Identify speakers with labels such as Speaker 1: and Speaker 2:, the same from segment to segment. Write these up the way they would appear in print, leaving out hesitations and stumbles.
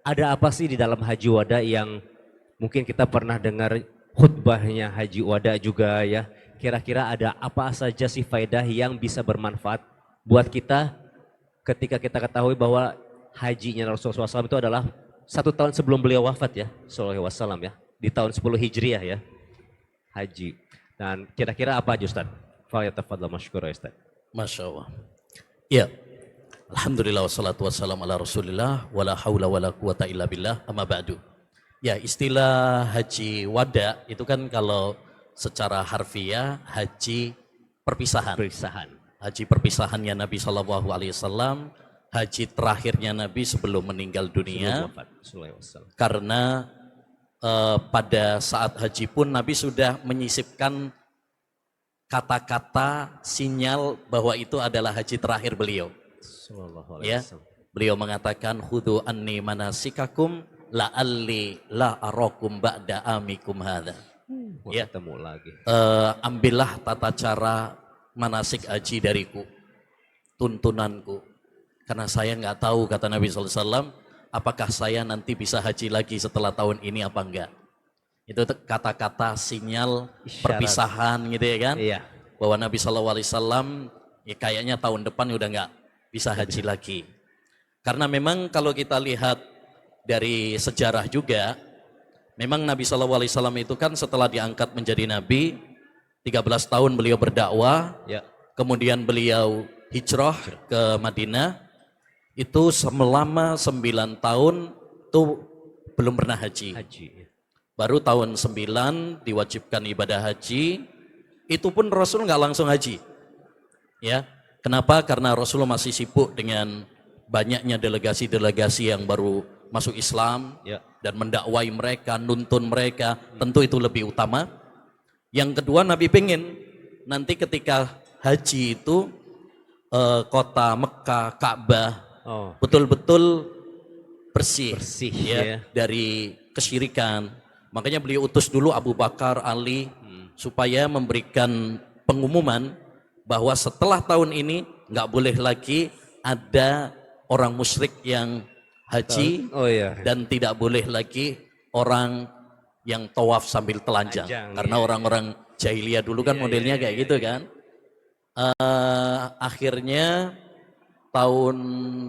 Speaker 1: ada apa sih di dalam Haji Wada yang mungkin kita pernah dengar khutbahnya Haji Wada juga ya. Kira-kira ada apa saja sih faedah yang bisa bermanfaat buat kita ketika kita ketahui bahwa hajinya Rasulullah SAW itu adalah 1 tahun sebelum beliau wafat ya, Sallallahu Alaihi Wasallam ya, di tahun 10 Hijriah ya, haji. Dan kira-kira apa aja Ustaz? Falyatafaddal masykur ya Ustaz.
Speaker 2: Masya Allah. Ya, alhamdulillah wassalatu wassalamu ala rasulillah wala haula wala quwata illa billah amma ba'du. Ya, istilah haji wada itu kan kalau secara harfiah haji perpisahan.
Speaker 1: Perpisahan.
Speaker 2: Haji perpisahannya Nabi Shallallahu Alaihi Wasallam, haji terakhirnya Nabi sebelum meninggal dunia. Karena pada saat haji pun Nabi sudah menyisipkan kata-kata sinyal bahwa itu adalah haji terakhir beliau. Ya, beliau mengatakan khudhu anni manasikakum la'alli la arakum ba'da amikum hadza. Ya,
Speaker 1: ketemu lagi.
Speaker 2: Ambillah tata cara manasik haji dariku, tuntunanku. Karena saya nggak tahu, kata Nabi SAW, apakah saya nanti bisa haji lagi setelah tahun ini apa enggak. Itu kata-kata sinyal
Speaker 1: Isyarat.
Speaker 2: Perpisahan gitu ya kan.
Speaker 1: Iya.
Speaker 2: Bahwa Nabi SAW ya kayaknya tahun depan udah nggak bisa haji lagi. Karena memang kalau kita lihat dari sejarah juga, memang Nabi SAW itu kan setelah diangkat menjadi Nabi, 13 tahun beliau berdakwah,
Speaker 1: Ya.
Speaker 2: kemudian beliau hijrah ke Madinah, itu selama 9 tahun itu belum pernah haji. Baru tahun 9 diwajibkan ibadah haji, itu pun Rasul nggak langsung haji. Ya, kenapa? Karena Rasul masih sibuk dengan banyaknya delegasi-delegasi yang baru masuk Islam,
Speaker 1: Ya.
Speaker 2: dan mendakwai mereka, nuntun mereka, tentu itu lebih utama. Yang kedua, Nabi pengen nanti ketika haji itu kota Mekah, Ka'bah betul-betul bersih ya, dari kesyirikan. Makanya beliau utus dulu Abu Bakar, Ali supaya memberikan pengumuman bahwa setelah tahun ini nggak boleh lagi ada orang musyrik yang haji, dan tidak boleh lagi orang yang tawaf sambil telanjang. Karena orang-orang jahiliyah dulu kan modelnya kayak gitu kan. Akhirnya tahun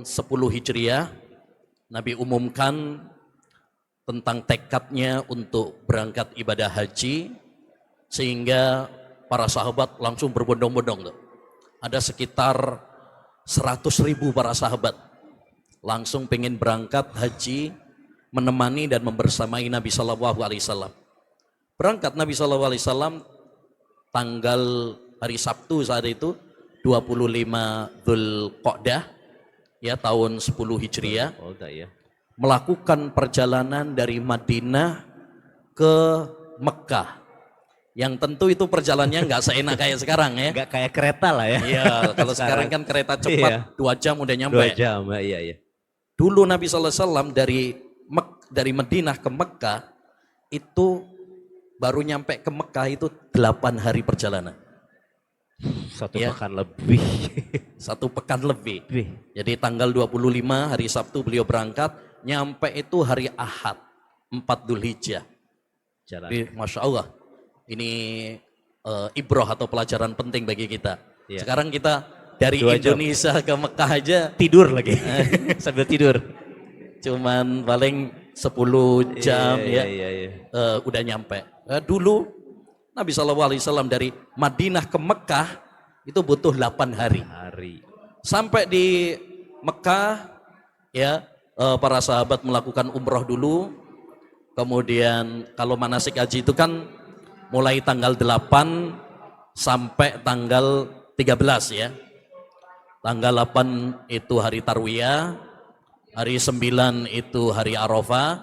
Speaker 2: 10 Hijriah Nabi umumkan tentang tekadnya untuk berangkat ibadah haji, sehingga para sahabat langsung berbondong-bondong. Ada sekitar 100.000 para sahabat langsung pengen berangkat haji, menemani dan membersamai Nabi Shallallahu Alaihi Wasallam. Berangkat Nabi Shallallahu Alaihi Wasallam tanggal hari Sabtu saat itu 25 Dzulqa'dah ya, tahun 10 Hijriah, melakukan perjalanan dari Madinah ke Mekah. Yang tentu itu perjalanannya nggak seenak kayak sekarang ya.
Speaker 1: Nggak kayak kereta lah ya.
Speaker 2: Iya, kalau sekarang kan kereta cepat 2 jam udah nyampe.
Speaker 1: 2 jam, iya.
Speaker 2: Dulu Nabi SAW dari Madinah ke Mekah itu baru nyampe ke Mekah itu 8 hari perjalanan.
Speaker 1: 1 pekan lebih.
Speaker 2: 1 pekan lebih. Jadi tanggal 25 hari Sabtu beliau berangkat, nyampe itu hari Ahad 4 Dzulhijjah. Jadi Masya Allah, ini ibrah atau pelajaran penting bagi kita. Sekarang kita dari Indonesia ke Mekah aja
Speaker 1: tidur lagi. Sambil tidur.
Speaker 2: Cuman paling 10 jam udah nyampe. Dulu Nabi SAW dari Madinah ke Mekah itu butuh 8 hari. Sampai di Mekah ya, para sahabat melakukan umroh dulu. Kemudian kalau manasik haji itu kan mulai tanggal 8 sampai tanggal 13 ya. Tanggal 8 itu hari Tarwiyah, hari 9 itu hari Arafah,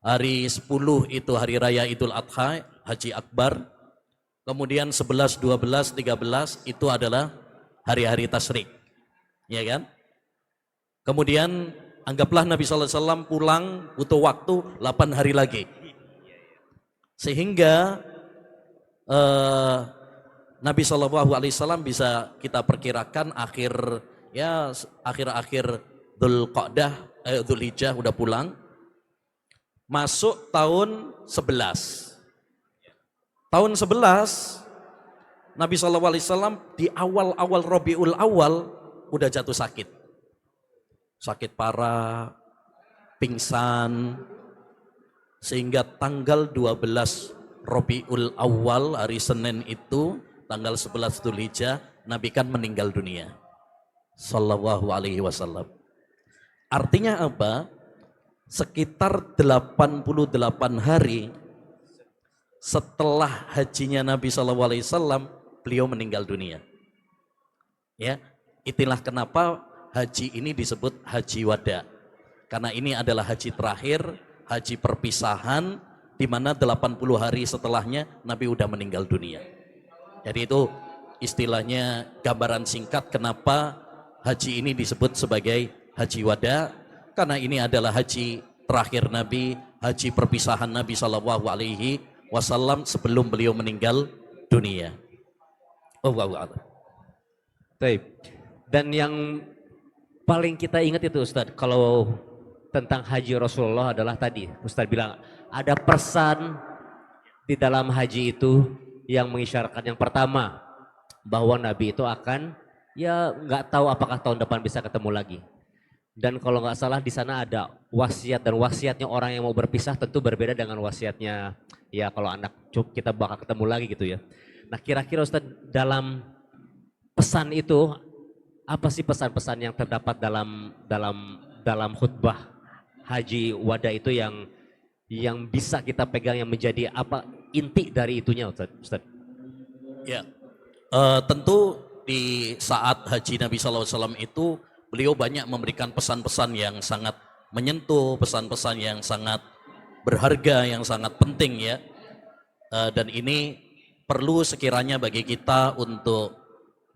Speaker 2: hari 10 itu hari Raya Idul Adha, Haji Akbar, kemudian 11, 12, 13 itu adalah hari-hari tasyrik, ya kan? Kemudian anggaplah Nabi SAW pulang butuh waktu 8 hari lagi, sehingga Nabi SAW bisa kita perkirakan akhir Dzulhijjah udah pulang, masuk tahun 11. Tahun 11 Nabi SAW di awal-awal Rabiul Awal udah jatuh sakit. Sakit parah, pingsan, sehingga tanggal 12 Rabiul Awal hari Senin itu, tanggal 11 Dzulhijjah, Nabi kan meninggal dunia. Sallallahu alaihi wasallam. Artinya apa? Sekitar 88 hari setelah hajinya Nabi SAW, beliau meninggal dunia. Ya, itulah kenapa haji ini disebut haji wada. Karena ini adalah haji terakhir, haji perpisahan, di mana 80 hari setelahnya Nabi udah meninggal dunia. Jadi itu istilahnya gambaran singkat kenapa haji ini disebut sebagai haji wada, karena ini adalah haji terakhir Nabi, haji perpisahan Nabi Shallallahu Alaihi Wasallam sebelum beliau meninggal dunia. Wallahu a'lam.
Speaker 1: Baik. Dan yang paling kita ingat itu Ustadz, kalau tentang haji Rasulullah adalah tadi Ustadz bilang ada pesan di dalam haji itu yang mengisyaratkan yang pertama bahwa Nabi itu akan ya nggak tahu apakah tahun depan bisa ketemu lagi. Dan kalau nggak salah di sana ada wasiat, dan wasiatnya orang yang mau berpisah tentu berbeda dengan wasiatnya ya kalau anak kita bakal ketemu lagi gitu ya. Nah kira-kira Ustadz dalam pesan itu apa sih pesan-pesan yang terdapat dalam khutbah haji wada itu yang bisa kita pegang, yang menjadi apa inti dari itunya Ustadz?
Speaker 2: Ya, tentu di saat haji Nabi SAW itu beliau banyak memberikan pesan-pesan yang sangat menyentuh, pesan-pesan yang sangat berharga, yang sangat penting ya. Dan ini perlu sekiranya bagi kita untuk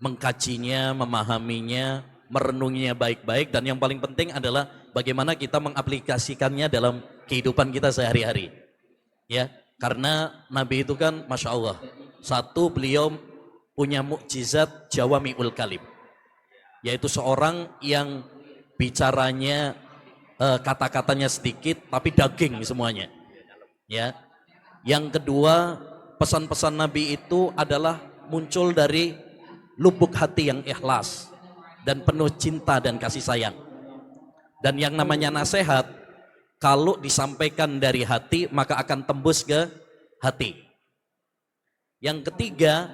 Speaker 2: mengkajinya, memahaminya, merenunginya baik-baik, dan yang paling penting adalah bagaimana kita mengaplikasikannya dalam kehidupan kita sehari-hari. Ya, karena Nabi itu kan Masya Allah, satu beliau punya mukjizat jawami'ul kalim, yaitu seorang yang bicaranya kata-katanya sedikit tapi daging semuanya. Ya. Yang kedua, pesan-pesan Nabi itu adalah muncul dari lubuk hati yang ikhlas dan penuh cinta dan kasih sayang. Dan yang namanya nasihat, kalau disampaikan dari hati maka akan tembus ke hati. Yang ketiga,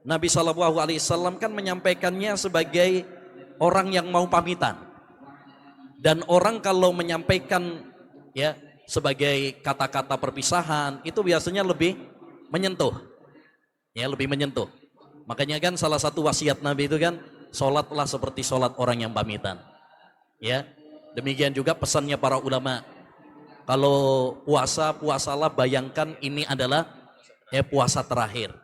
Speaker 2: Nabi SAW kan menyampaikannya sebagai orang yang mau pamitan. Dan orang kalau menyampaikan ya sebagai kata-kata perpisahan itu biasanya lebih menyentuh. Ya, lebih menyentuh. Makanya kan salah satu wasiat Nabi itu kan sholatlah seperti sholat orang yang pamitan. Ya, demikian juga pesannya para ulama. Kalau puasa, puasalah bayangkan ini adalah puasa terakhir.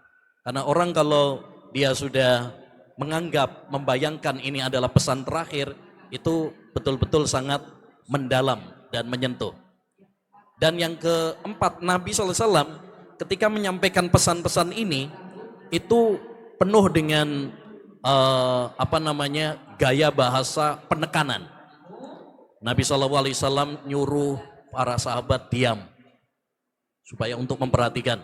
Speaker 2: Karena orang kalau dia sudah menganggap, membayangkan ini adalah pesan terakhir, itu betul-betul sangat mendalam dan menyentuh. Dan yang keempat, Nabi SAW ketika menyampaikan pesan-pesan ini itu penuh dengan gaya bahasa penekanan. Nabi SAW nyuruh para sahabat diam supaya untuk memperhatikan.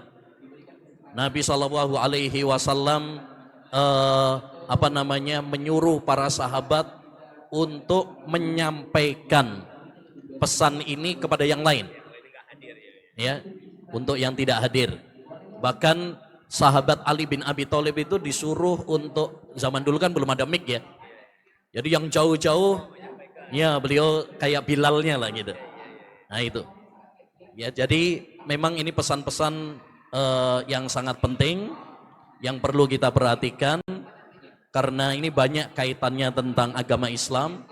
Speaker 2: Nabi SAW menyuruh para sahabat untuk menyampaikan pesan ini kepada yang lain. Ya, untuk yang tidak hadir. Bahkan sahabat Ali bin Abi Thalib itu disuruh untuk, zaman dulu kan belum ada mic ya. Jadi yang jauh-jauh ya beliau kayak Bilalnya lah gitu. Nah itu. Ya, jadi memang ini pesan-pesan yang sangat penting yang perlu kita perhatikan, karena ini banyak kaitannya tentang agama Islam,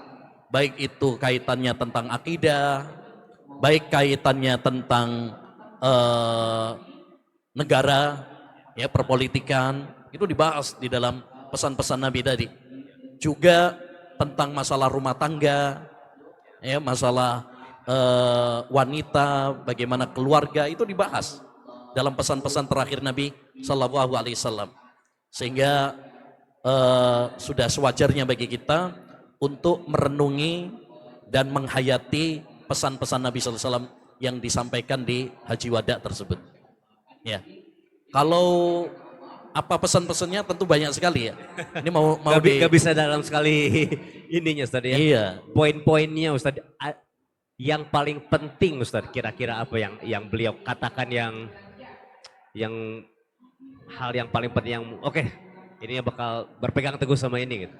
Speaker 2: baik itu kaitannya tentang akidah, baik kaitannya tentang negara, ya perpolitikan, itu dibahas di dalam pesan-pesan Nabi tadi. Juga tentang masalah rumah tangga, ya masalah wanita, bagaimana keluarga, itu dibahas dalam pesan-pesan terakhir Nabi Sallallahu Alaihi Wasallam. Sehingga sudah sewajarnya bagi kita untuk merenungi dan menghayati pesan-pesan Nabi sallallahu alaihi wasallam yang disampaikan di Haji Wada tersebut. Ya. Kalau apa pesan-pesannya tentu banyak sekali ya. Ini mau
Speaker 1: Gak bisa dalam sekali ininya Ustaz ya.
Speaker 2: Iya.
Speaker 1: Poin-poinnya Ustaz, yang paling penting Ustaz, kira-kira apa yang beliau katakan yang hal yang paling penting yang oke, ini bakal berpegang teguh sama ini gitu.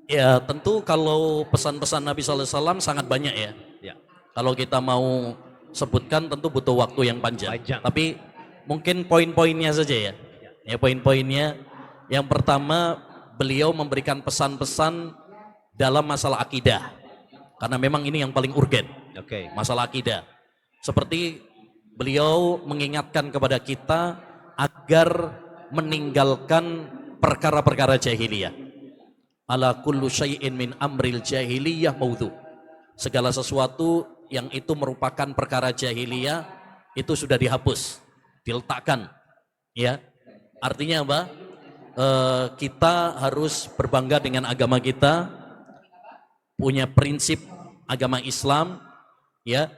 Speaker 2: Ya tentu kalau pesan-pesan Nabi sallallahu alaihi wasallam sangat banyak ya.
Speaker 1: Ya.
Speaker 2: Kalau kita mau sebutkan tentu butuh waktu yang panjang.
Speaker 1: Panjang.
Speaker 2: Tapi mungkin poin-poinnya saja ya. Ya poin-poinnya. Yang pertama, beliau memberikan pesan-pesan dalam masalah akidah. Karena memang ini yang paling urgen.
Speaker 1: Oke.
Speaker 2: Masalah akidah. Seperti beliau mengingatkan kepada kita agar meninggalkan perkara-perkara jahiliyah. Ala kullu syai'in min amril jahiliyah maudhu. Segala sesuatu yang itu merupakan perkara jahiliyah itu sudah dihapus, diletakkan. Ya, artinya apa? Kita harus berbangga dengan agama kita, punya prinsip agama Islam, ya.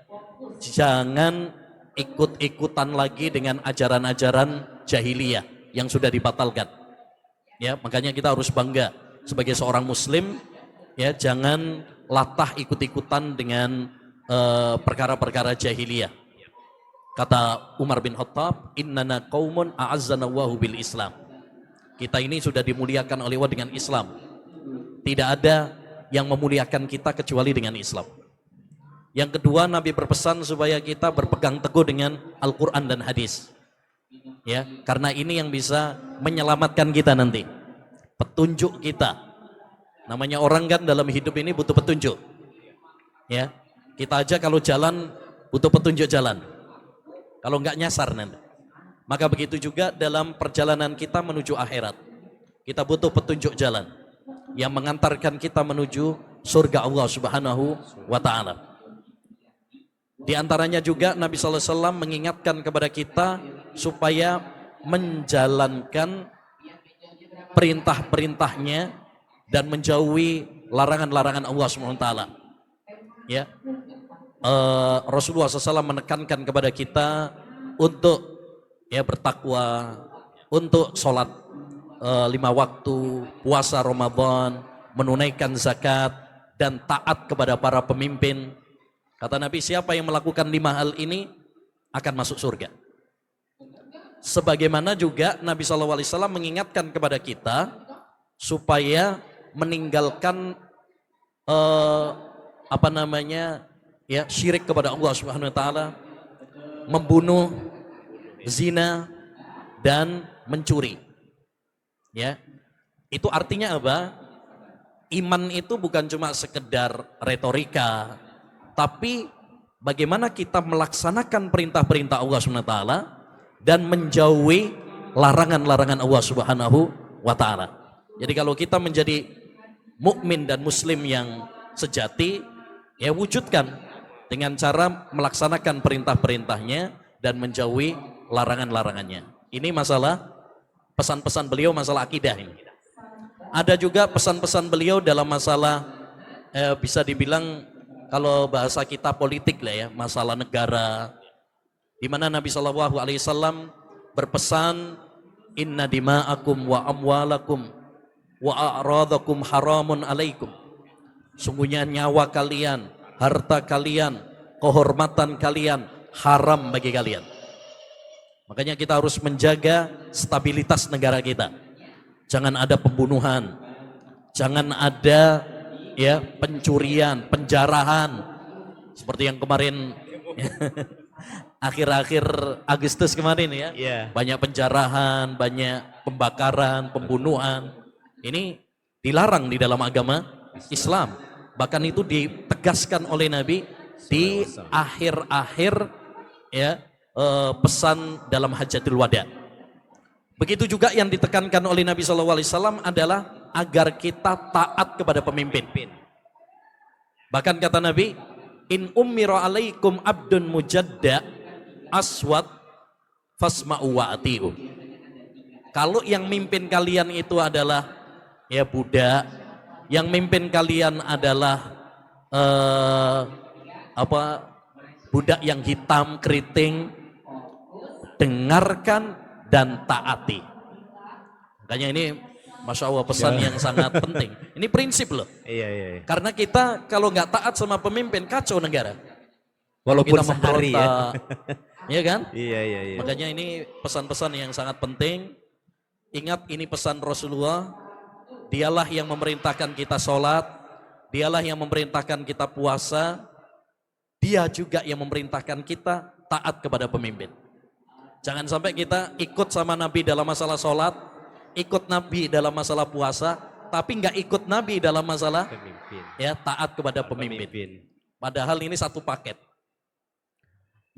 Speaker 2: Jangan ikut-ikutan lagi dengan ajaran-ajaran jahiliyah yang sudah dibatalkan. Ya, makanya kita harus bangga sebagai seorang muslim, ya, jangan latah ikut-ikutan dengan perkara-perkara jahiliyah. Kata Umar bin Khattab, innana qaumun a'azzana Allahu bil Islam. Kita ini sudah dimuliakan oleh Allah dengan Islam. Tidak ada yang memuliakan kita kecuali dengan Islam. Yang kedua, Nabi berpesan supaya kita berpegang teguh dengan Al-Quran dan hadis. Ya, karena ini yang bisa menyelamatkan kita nanti. Petunjuk kita. Namanya orang kan dalam hidup ini butuh petunjuk. Ya, kita aja kalau jalan butuh petunjuk jalan. Kalau enggak nyasar nanti. Maka begitu juga dalam perjalanan kita menuju akhirat. Kita butuh petunjuk jalan yang mengantarkan kita menuju surga Allah Subhanahu wa taala. Di antaranya juga Nabi sallallahu alaihi wasallam mengingatkan kepada kita supaya menjalankan perintah-perintahnya dan menjauhi larangan-larangan Allah Subhanahu wa taala. Ya. Rasulullah SAW menekankan kepada kita untuk ya bertakwa, untuk sholat 5 waktu, puasa Ramadan, menunaikan zakat dan taat kepada para pemimpin. Kata Nabi, siapa yang melakukan 5 hal ini akan masuk surga. Sebagaimana juga Nabi SAW mengingatkan kepada kita supaya meninggalkan syirik kepada Allah Subhanahu wa taala, membunuh, zina dan mencuri. Ya. Itu artinya apa? Iman itu bukan cuma sekedar retorika, tapi bagaimana kita melaksanakan perintah-perintah Allah Subhanahu wa taala dan menjauhi larangan-larangan Allah Subhanahu wa taala. Jadi kalau kita menjadi mukmin dan muslim yang sejati, ya wujudkan dengan cara melaksanakan perintah-perintahnya dan menjauhi larangan-larangannya. Ini masalah pesan-pesan beliau masalah akidah ini. Ada juga pesan-pesan beliau dalam masalah bisa dibilang kalau bahasa kita politik lah ya, masalah negara. Di mana Nabi sallallahu alaihi wasallam berpesan, inna dima'akum wa amwalakum wa a'radakum haramun alaikum. Sungguhnya nyawa kalian, harta kalian, kehormatan kalian haram bagi kalian. Makanya kita harus menjaga stabilitas negara kita. Jangan ada pembunuhan, jangan ada ya pencurian, penjarahan seperti yang kemarin akhir-akhir Agustus kemarin ya.
Speaker 1: Yeah.
Speaker 2: Banyak penjarahan, banyak pembakaran, pembunuhan. Ini dilarang di dalam agama Islam. Bahkan itu ditegaskan oleh Nabi di akhir-akhir ya pesan dalam Hajatul Wada. Begitu juga yang ditekankan oleh Nabi SAW adalah agar kita taat kepada pemimpin. Bahkan kata Nabi, in ummira alaikum abdun mujadda aswad fasma'u wa ati'u. Kalau yang mimpin kalian itu adalah ya budak, yang mimpin kalian adalah eh, apa budak yang hitam keriting, dengarkan dan taati. Makanya ini Masya Allah pesan yang sangat penting. Ini prinsip loh.
Speaker 1: Iya, iya, iya.
Speaker 2: Karena kita kalau nggak taat sama pemimpin kacau negara. Kalau
Speaker 1: Walaupun
Speaker 2: kita
Speaker 1: sehari ya.
Speaker 2: memberontak, ya kan?
Speaker 1: Iya, iya, iya.
Speaker 2: Makanya ini pesan-pesan yang sangat penting. Ingat ini pesan Rasulullah. Dialah yang memerintahkan kita sholat. Dialah yang memerintahkan kita puasa. Dia juga yang memerintahkan kita taat kepada pemimpin. Jangan sampai kita ikut sama Nabi dalam masalah sholat, ikut Nabi dalam masalah puasa, tapi nggak ikut Nabi dalam masalah
Speaker 1: Pemimpin.
Speaker 2: ya taat kepada pemimpin. Padahal ini satu paket.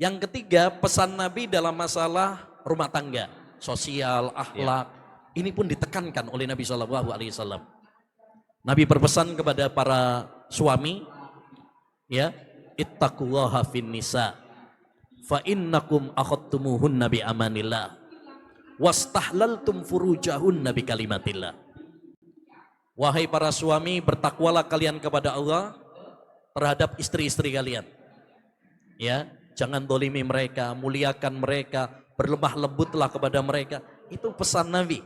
Speaker 2: Yang ketiga, pesan Nabi dalam masalah rumah tangga, sosial, akhlak, ini pun ditekankan oleh Nabi Shallallahu Alaihi Wasallam. Nabi berpesan kepada para suami, ya, ittaqullaha fin nisa, fa innakum akhadtumuhunna bi amanillah, wastahlaltum furujahunna bi kalimatillah. Wahai para suami, bertakwalah kalian kepada Allah terhadap istri-istri kalian. Ya, jangan dolimi mereka, muliakan mereka, berlemah lembutlah kepada mereka. Itu pesan Nabi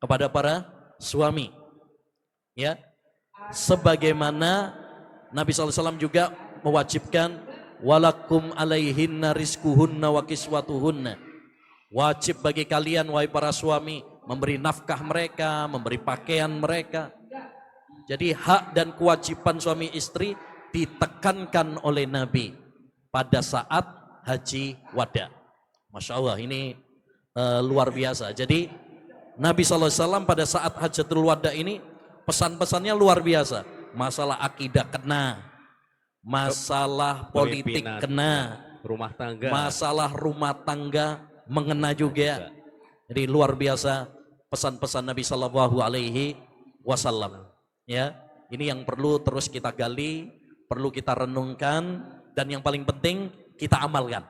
Speaker 2: kepada para suami. Ya, sebagaimana Nabi SAW juga mewajibkan walakum alaihinna rizkuhunna wa kiswatuhunna. Wajib bagi kalian wahai para suami memberi nafkah mereka, memberi pakaian mereka. Jadi hak dan kewajiban suami istri ditekankan oleh Nabi pada saat haji wada. Masya Allah ini luar biasa. Jadi Nabi SAW pada saat hajatul wada ini pesan-pesannya luar biasa. Masalah akidah kena, masalah politik kena,
Speaker 1: rumah tangga,
Speaker 2: masalah rumah tangga mengena juga. Jadi luar biasa pesan-pesan Nabi Shallallahu Alaihi Wasallam. Ya, ini yang perlu terus kita gali, perlu kita renungkan, dan yang paling penting kita amalkan.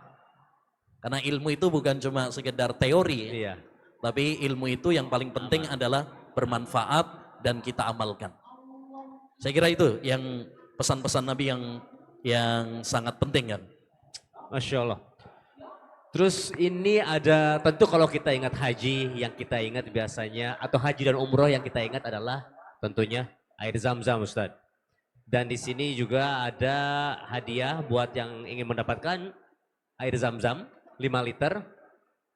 Speaker 2: Karena ilmu itu bukan cuma sekedar teori,
Speaker 1: iya.
Speaker 2: tapi ilmu itu yang paling penting adalah bermanfaat dan kita amalkan. Saya kira itu yang pesan-pesan Nabi yang sangat penting kan.
Speaker 1: Masya Allah. Terus ini ada, tentu kalau kita ingat haji, yang kita ingat biasanya, atau haji dan umroh yang kita ingat adalah tentunya air zam-zam Ustadz. Dan di sini juga ada hadiah buat yang ingin mendapatkan air zam-zam 5 liter.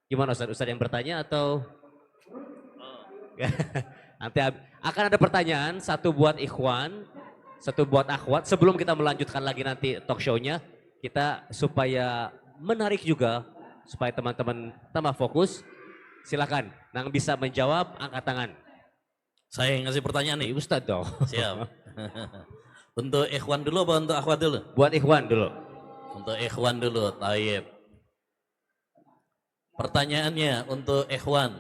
Speaker 1: Gimana Ustadz? Ustadz yang bertanya atau? Nanti akan ada pertanyaan, satu buat ikhwan, satu buat akhwat. Sebelum kita melanjutkan lagi nanti talk show-nya, kita supaya menarik juga, supaya teman-teman tambah fokus, silakan. Yang bisa menjawab, angkat tangan.
Speaker 2: Saya yang ngasih pertanyaan nih.
Speaker 1: Ustadz dong.
Speaker 2: Siap. Untuk ikhwan dulu apa untuk akhwat dulu?
Speaker 1: Buat ikhwan dulu.
Speaker 2: Untuk ikhwan dulu, taib. Pertanyaannya untuk ikhwan.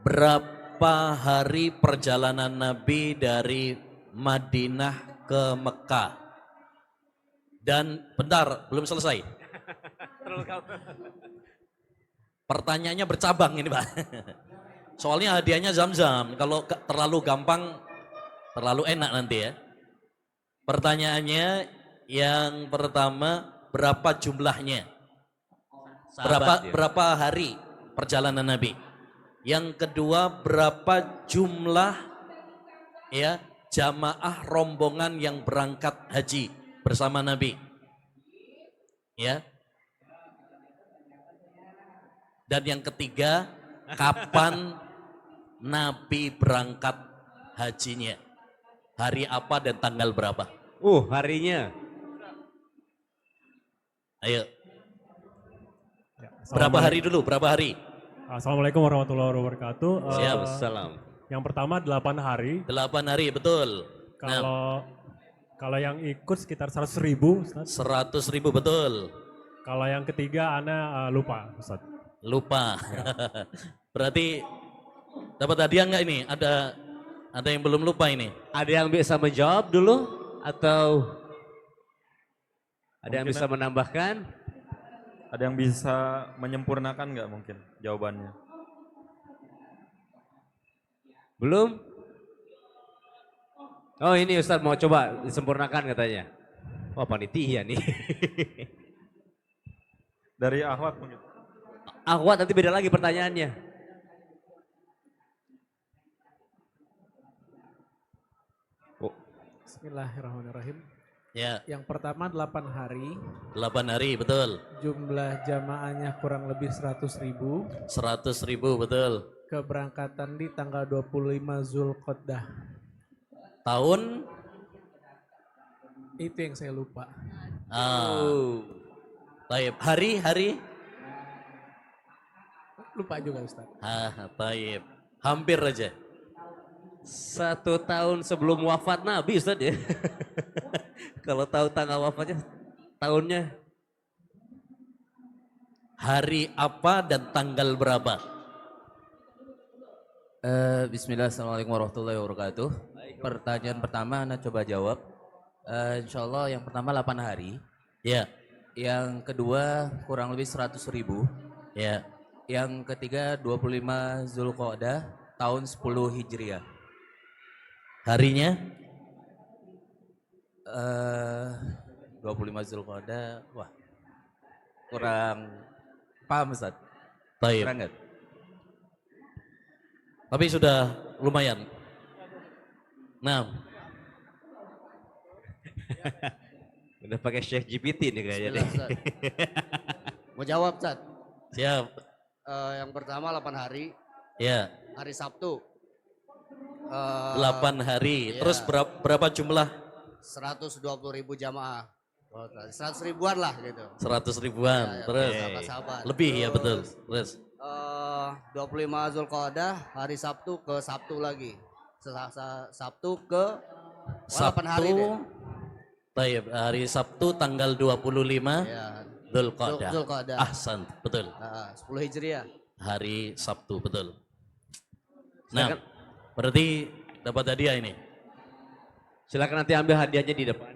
Speaker 2: Berapa hari perjalanan Nabi dari Madinah ke Mekah? Dan bentar, belum selesai. Pertanyaannya bercabang ini Pak. Soalnya hadiahnya zam-zam. Kalau terlalu gampang, terlalu enak nanti ya. Pertanyaannya yang pertama, berapa jumlahnya? Berapa hari perjalanan Nabi? Yang kedua, berapa jumlah ya jamaah rombongan yang berangkat haji bersama Nabi? Ya. Dan yang ketiga, kapan Nabi berangkat hajinya? Hari apa dan tanggal berapa?
Speaker 1: Harinya.
Speaker 2: Ayo. Berapa hari dulu? Berapa hari?
Speaker 3: Assalamualaikum warahmatullahi wabarakatuh.
Speaker 2: Siap.
Speaker 1: Salam.
Speaker 3: Yang pertama 8 hari.
Speaker 2: 8 hari, betul.
Speaker 3: Kalau yang ikut sekitar 100.000, Ustaz.
Speaker 2: 100.000, betul.
Speaker 3: Kalau yang ketiga Ana lupa, Ustaz.
Speaker 2: Lupa. Berarti dapat hadiah nggak ini? Ada yang belum lupa ini?
Speaker 1: Ada yang bisa menjawab dulu atau ada yang bisa menambahkan?
Speaker 4: Ada yang bisa menyempurnakan nggak mungkin jawabannya?
Speaker 1: Belum? Oh ini Ustadz mau coba disempurnakan katanya. Wah panitia nih.
Speaker 4: Dari Ahwat mungkin.
Speaker 1: Ahwat nanti beda lagi pertanyaannya. Oh,
Speaker 3: Bismillahirrahmanirrahim.
Speaker 2: Ya,
Speaker 3: Yang pertama 8 hari,
Speaker 2: 8 hari betul.
Speaker 3: jumlah jamaahnya kurang lebih 100.000.
Speaker 2: 100.000 betul.
Speaker 3: Keberangkatan di tanggal 25 Zulqa'dah.
Speaker 2: Tahun
Speaker 3: Itu yang saya lupa.
Speaker 2: Taib. Hari.
Speaker 3: Lupa juga Ustaz.
Speaker 2: Taib. Hampir aja.
Speaker 1: 1 tahun sebelum wafat Nabi Ustadz ya. Kalau tahu tanggal wafatnya, tahunnya.
Speaker 2: Hari apa dan tanggal berapa?
Speaker 5: Bismillah, Assalamualaikum warahmatullahi wabarakatuh. Pertanyaan pertama, Anda coba jawab. Insya Allah yang pertama 8 hari.
Speaker 2: Ya,
Speaker 5: Yang kedua kurang lebih 100.000.
Speaker 2: ya.
Speaker 5: Yang ketiga 25 Zulqa'dah tahun 10 Hijriah.
Speaker 2: Harinya?
Speaker 5: 25 Zulqa'dah, wah kurang paham Ustaz.
Speaker 2: Taib.
Speaker 5: Kurang nggak?
Speaker 2: Tapi sudah lumayan. Nah,
Speaker 1: Udah pakai Syekh GPT nih kayaknya nih.
Speaker 6: Bismillah, Ustaz. Mau jawab, Ustaz?
Speaker 2: siap.
Speaker 6: Yang pertama 8 hari,
Speaker 2: Ya,
Speaker 6: hari Sabtu.
Speaker 2: 8 hari.
Speaker 6: iya.
Speaker 2: Terus berapa jumlah?
Speaker 6: 120.000 jamaah. 100 ribuan lah gitu.
Speaker 2: 100 ribuan.
Speaker 6: Ya,
Speaker 2: Terus
Speaker 6: sahabat-sahabat.
Speaker 2: lebih ya betul. Terus
Speaker 6: 25 Zulqa'dah, hari Sabtu ke Sabtu lagi. Sabtu ke 8 hari
Speaker 2: Sabtu.
Speaker 6: deh.
Speaker 2: Taib. Hari Sabtu tanggal 25
Speaker 6: Ya,
Speaker 2: Dzulqa'dah.
Speaker 6: Dzulqa'dah.
Speaker 2: Ahsan, betul.
Speaker 6: 10 Hijriah.
Speaker 2: Hari Sabtu, betul. Nah, berarti dapat hadiah ini.
Speaker 1: Silakan nanti ambil hadiahnya di depan.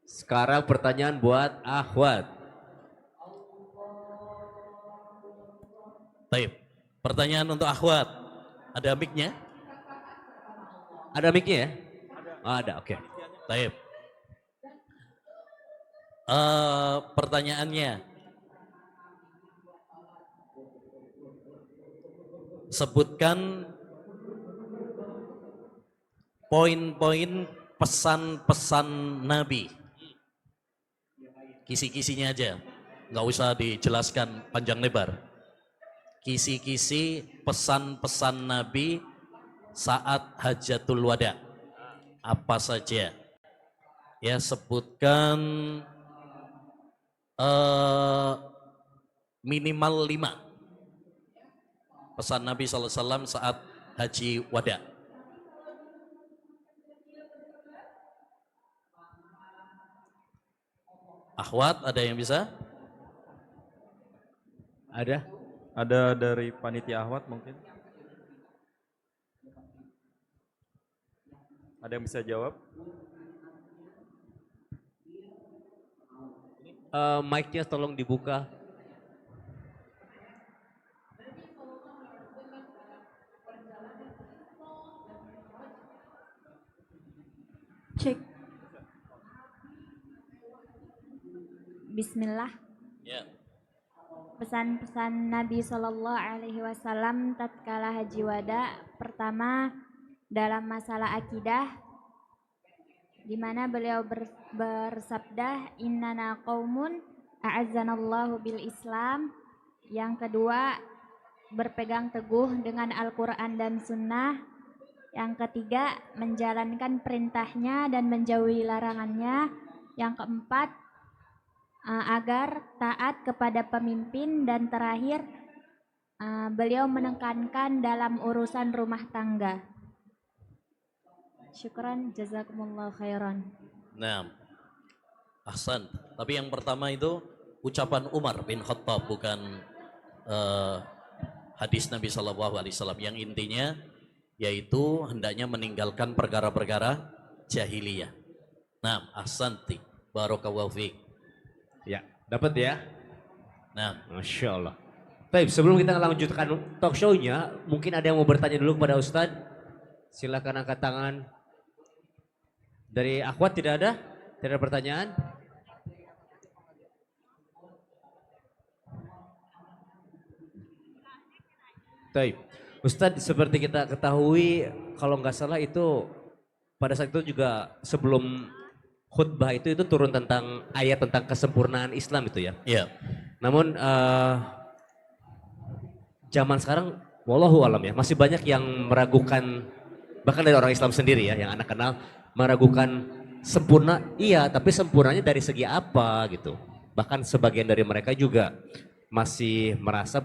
Speaker 1: Sekarang pertanyaan buat Ahwat.
Speaker 2: Taib. Pertanyaan untuk Akhwat. Ada mic-nya?
Speaker 1: Ada mic-nya ya? Oh, ada, oke.
Speaker 2: Taib. Pertanyaannya. Sebutkan poin-poin pesan-pesan Nabi. Kisi-kisinya aja. Nggak usah dijelaskan panjang lebar. Kisi-kisi pesan-pesan Nabi saat Hajatul Wada. Apa saja? Ya, sebutkan minimal 5 pesan Nabi SAW saat Haji Wada. Akhwat, ada yang bisa?
Speaker 1: Ada?
Speaker 4: Ada dari panitia Ahwat mungkin? Ada yang bisa jawab?
Speaker 1: Mic-nya tolong dibuka.
Speaker 7: Cek. Bismillah.
Speaker 2: Ya.
Speaker 7: Pesan-pesan Nabi Shallallahu Alaihi Wasallam tatkala Haji Wada. Pertama, dalam masalah akidah, di mana beliau bersabda, innana qaumun a'azzanallahu bil Islam. Yang kedua, berpegang teguh dengan Al-Quran dan Sunnah. Yang ketiga, menjalankan perintahnya dan menjauhi larangannya. Yang keempat, agar taat kepada pemimpin. Dan terakhir, beliau menekankan dalam urusan rumah tangga. Syukran, jazakumullah khairan.
Speaker 2: Nah, ahsan. Tapi yang pertama itu ucapan Umar bin Khattab, bukan hadis Nabi SAW. Yang intinya yaitu hendaknya meninggalkan perkara-perkara jahiliyah. Nah, ahsanti. Barakallahu fiik.
Speaker 1: Ya, dapat ya?
Speaker 2: Nah,
Speaker 1: Masya Allah. Baik, sebelum kita lanjutkan talk show-nya, mungkin ada yang mau bertanya dulu kepada Ustadz. Silakan angkat tangan. Dari akhwat tidak ada? Tidak ada pertanyaan? Baik. Ustadz, seperti kita ketahui, kalau nggak salah itu pada saat itu juga sebelum khutbah itu turun tentang ayat tentang kesempurnaan Islam itu ya.
Speaker 2: Iya.
Speaker 1: Namun zaman sekarang, wallahu alam ya, masih banyak yang meragukan, bahkan dari orang Islam sendiri ya, yang anak kenal, meragukan sempurna, iya, tapi sempurnanya dari segi apa gitu. Bahkan sebagian dari mereka juga masih merasa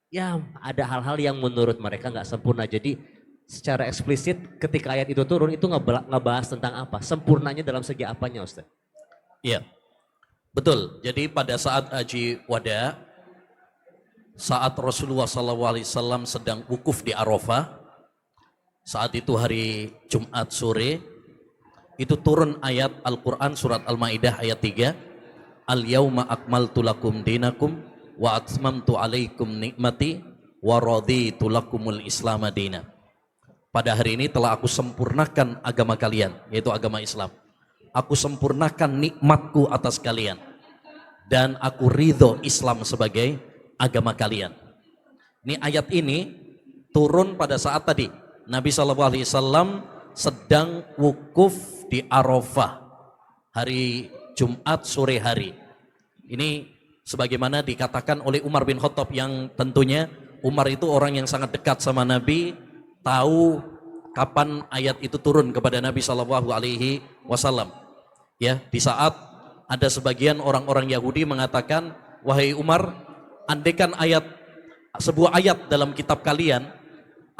Speaker 1: ya ada hal-hal yang menurut mereka nggak sempurna. Jadi secara eksplisit ketika ayat itu turun itu ngebahas tentang apa? Sempurnanya dalam segi apanya, Ustaz?
Speaker 2: Iya. Betul. Jadi pada saat Haji Wada, saat Rasulullah SAW sedang wukuf di Arafah, saat itu hari Jumat sore, itu turun ayat Al-Quran surat Al-Ma'idah ayat 3, Al-yawma akmaltu lakum dinakum wa atmamtu alaikum nikmati wa raditu lakumul Islam dina. Pada hari ini telah aku sempurnakan agama kalian, yaitu agama Islam. Aku sempurnakan nikmatku atas kalian dan aku ridho Islam sebagai agama kalian. Ini ayat ini turun pada saat tadi Nabi SAW sedang wukuf di Arafah hari Jumat sore hari. Ini sebagaimana dikatakan oleh Umar bin Khattab, yang tentunya Umar itu orang yang sangat dekat sama Nabi, tahu kapan ayat itu turun kepada Nabi SAW. Ya, di saat ada sebagian orang-orang Yahudi mengatakan, wahai Umar, andaikan sebuah ayat dalam kitab kalian,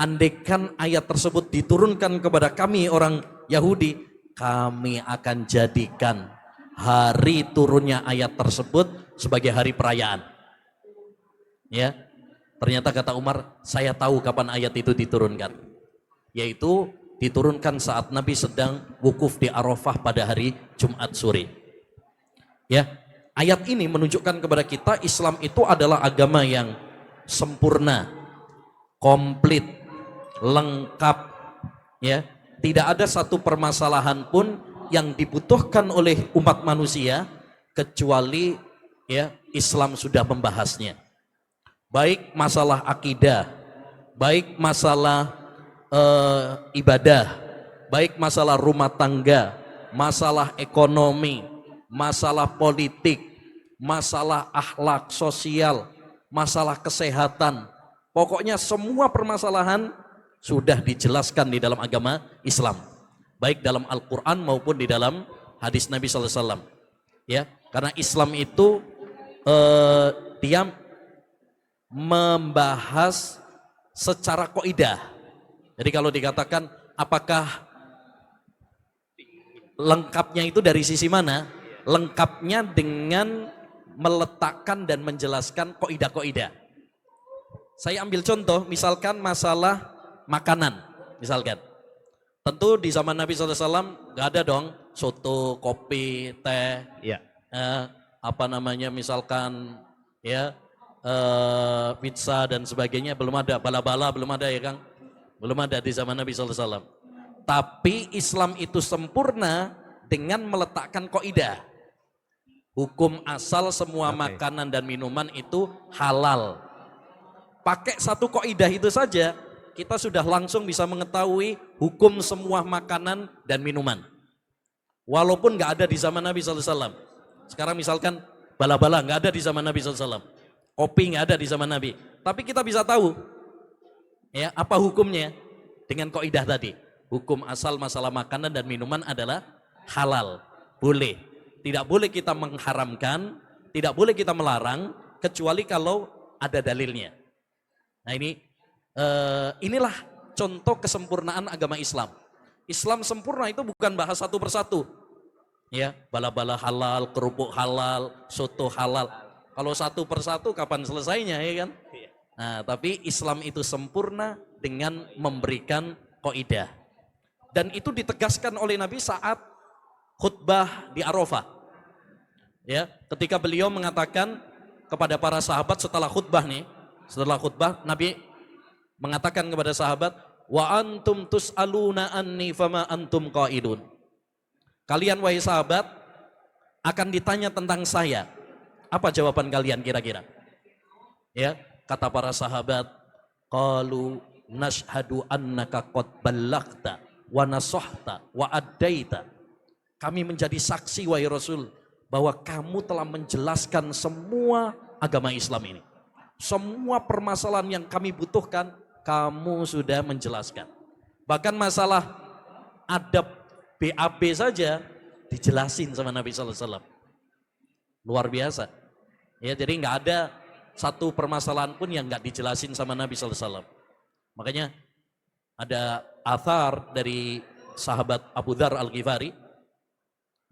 Speaker 2: andaikan ayat tersebut diturunkan kepada kami orang Yahudi, kami akan jadikan hari turunnya ayat tersebut sebagai hari perayaan. Ya, ternyata kata Umar, saya tahu kapan ayat itu diturunkan, yaitu diturunkan saat Nabi sedang wukuf di Arafah pada hari Jumat sore. Ya, ayat ini menunjukkan kepada kita Islam itu adalah agama yang sempurna, komplit, lengkap. Ya, tidak ada satu permasalahan pun yang dibutuhkan oleh umat manusia kecuali ya Islam sudah membahasnya. Baik masalah akidah, baik masalah ibadah, baik masalah rumah tangga, masalah ekonomi, masalah politik, masalah akhlak sosial, masalah kesehatan. Pokoknya semua permasalahan sudah dijelaskan di dalam agama Islam, baik dalam Al-Quran maupun di dalam hadis Nabi SAW. Ya, karena Islam itu dia membahas secara kaidah. Jadi kalau dikatakan apakah lengkapnya itu dari sisi mana? Lengkapnya dengan meletakkan dan menjelaskan kaidah-kaidah. Saya ambil contoh, misalkan masalah makanan, misalkan. Tentu di zaman Nabi SAW nggak ada dong soto, kopi, teh,
Speaker 1: Iya.
Speaker 2: Misalkan ya pizza dan sebagainya, belum ada, bala-bala belum ada ya Kang, belum ada di zaman Nabi SAW. Tapi Islam itu sempurna dengan meletakkan kaidah. Hukum asal semua makanan dan minuman itu halal. Pakai satu kaidah itu saja, kita sudah langsung bisa mengetahui hukum semua makanan dan minuman. Walaupun nggak ada di zaman Nabi SAW. Sekarang misalkan bala-bala nggak ada di zaman Nabi SAW. Kopi nggak ada di zaman Nabi. Tapi kita bisa tahu ya apa hukumnya dengan kaidah tadi. Hukum asal masalah makanan dan minuman adalah halal. Boleh. Tidak boleh kita mengharamkan, tidak boleh kita melarang, kecuali kalau ada dalilnya. Nah inilah contoh kesempurnaan agama Islam. Islam sempurna itu bukan bahas satu persatu. Ya, bala-bala halal, kerupuk halal, soto halal. Kalau satu persatu kapan selesainya ya kan? Nah, tapi Islam itu sempurna dengan memberikan kaidah. Dan itu ditegaskan oleh Nabi saat khutbah di Arafah. Ya, ketika beliau mengatakan kepada para sahabat setelah khutbah Nabi mengatakan kepada sahabat, wa antum tus'aluna anni fama antum qailun. Kalian wahai sahabat akan ditanya tentang saya. Apa jawaban kalian kira-kira? Ya, kata para sahabat, qalu nashhadu annaka qad ballaghta wa nasahta wa addaita. Kami menjadi saksi wahai Rasul bahwa kamu telah menjelaskan semua agama Islam ini. Semua permasalahan yang kami butuhkan kamu sudah menjelaskan. Bahkan masalah adab BAB saja dijelasin sama Nabi sallallahu alaihi wasallam. Luar biasa. Ya, jadi nggak ada satu permasalahan pun yang nggak dijelasin sama Nabi sallallahu alaihi wasallam. Makanya ada athar dari sahabat Abu Dzar Al-Ghifari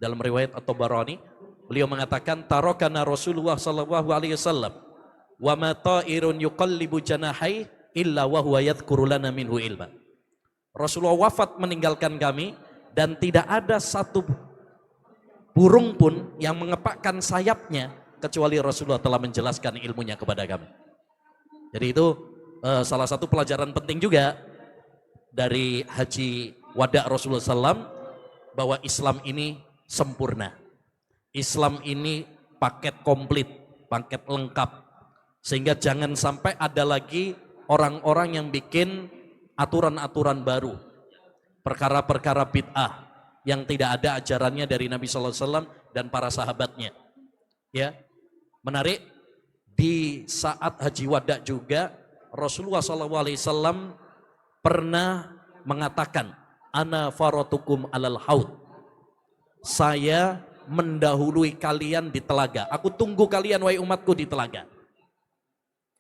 Speaker 2: dalam riwayat At-Tabarani, beliau mengatakan tarakana Rasulullah sallallahu alaihi wasallam wa ma ta'irun yuqallibu janahai illa wa huwa yadhkuru lana minhu ilma. Rasulullah wafat meninggalkan kami dan tidak ada satu burung pun yang mengepakkan sayapnya kecuali Rasulullah telah menjelaskan ilmunya kepada kami. Jadi itu salah satu pelajaran penting juga dari haji wada Rasulullah SAW, bahwa Islam ini sempurna. Islam ini paket komplit, paket lengkap. Sehingga jangan sampai ada lagi orang-orang yang bikin aturan-aturan baru, perkara-perkara bid'ah yang tidak ada ajarannya dari Nabi sallallahu alaihi wasallam dan para sahabatnya. Ya. Menarik, di saat haji wada juga Rasulullah sallallahu alaihi wasallam pernah mengatakan, ana faratukum alal haud. Saya mendahului kalian di telaga. Aku tunggu kalian wahai umatku di telaga.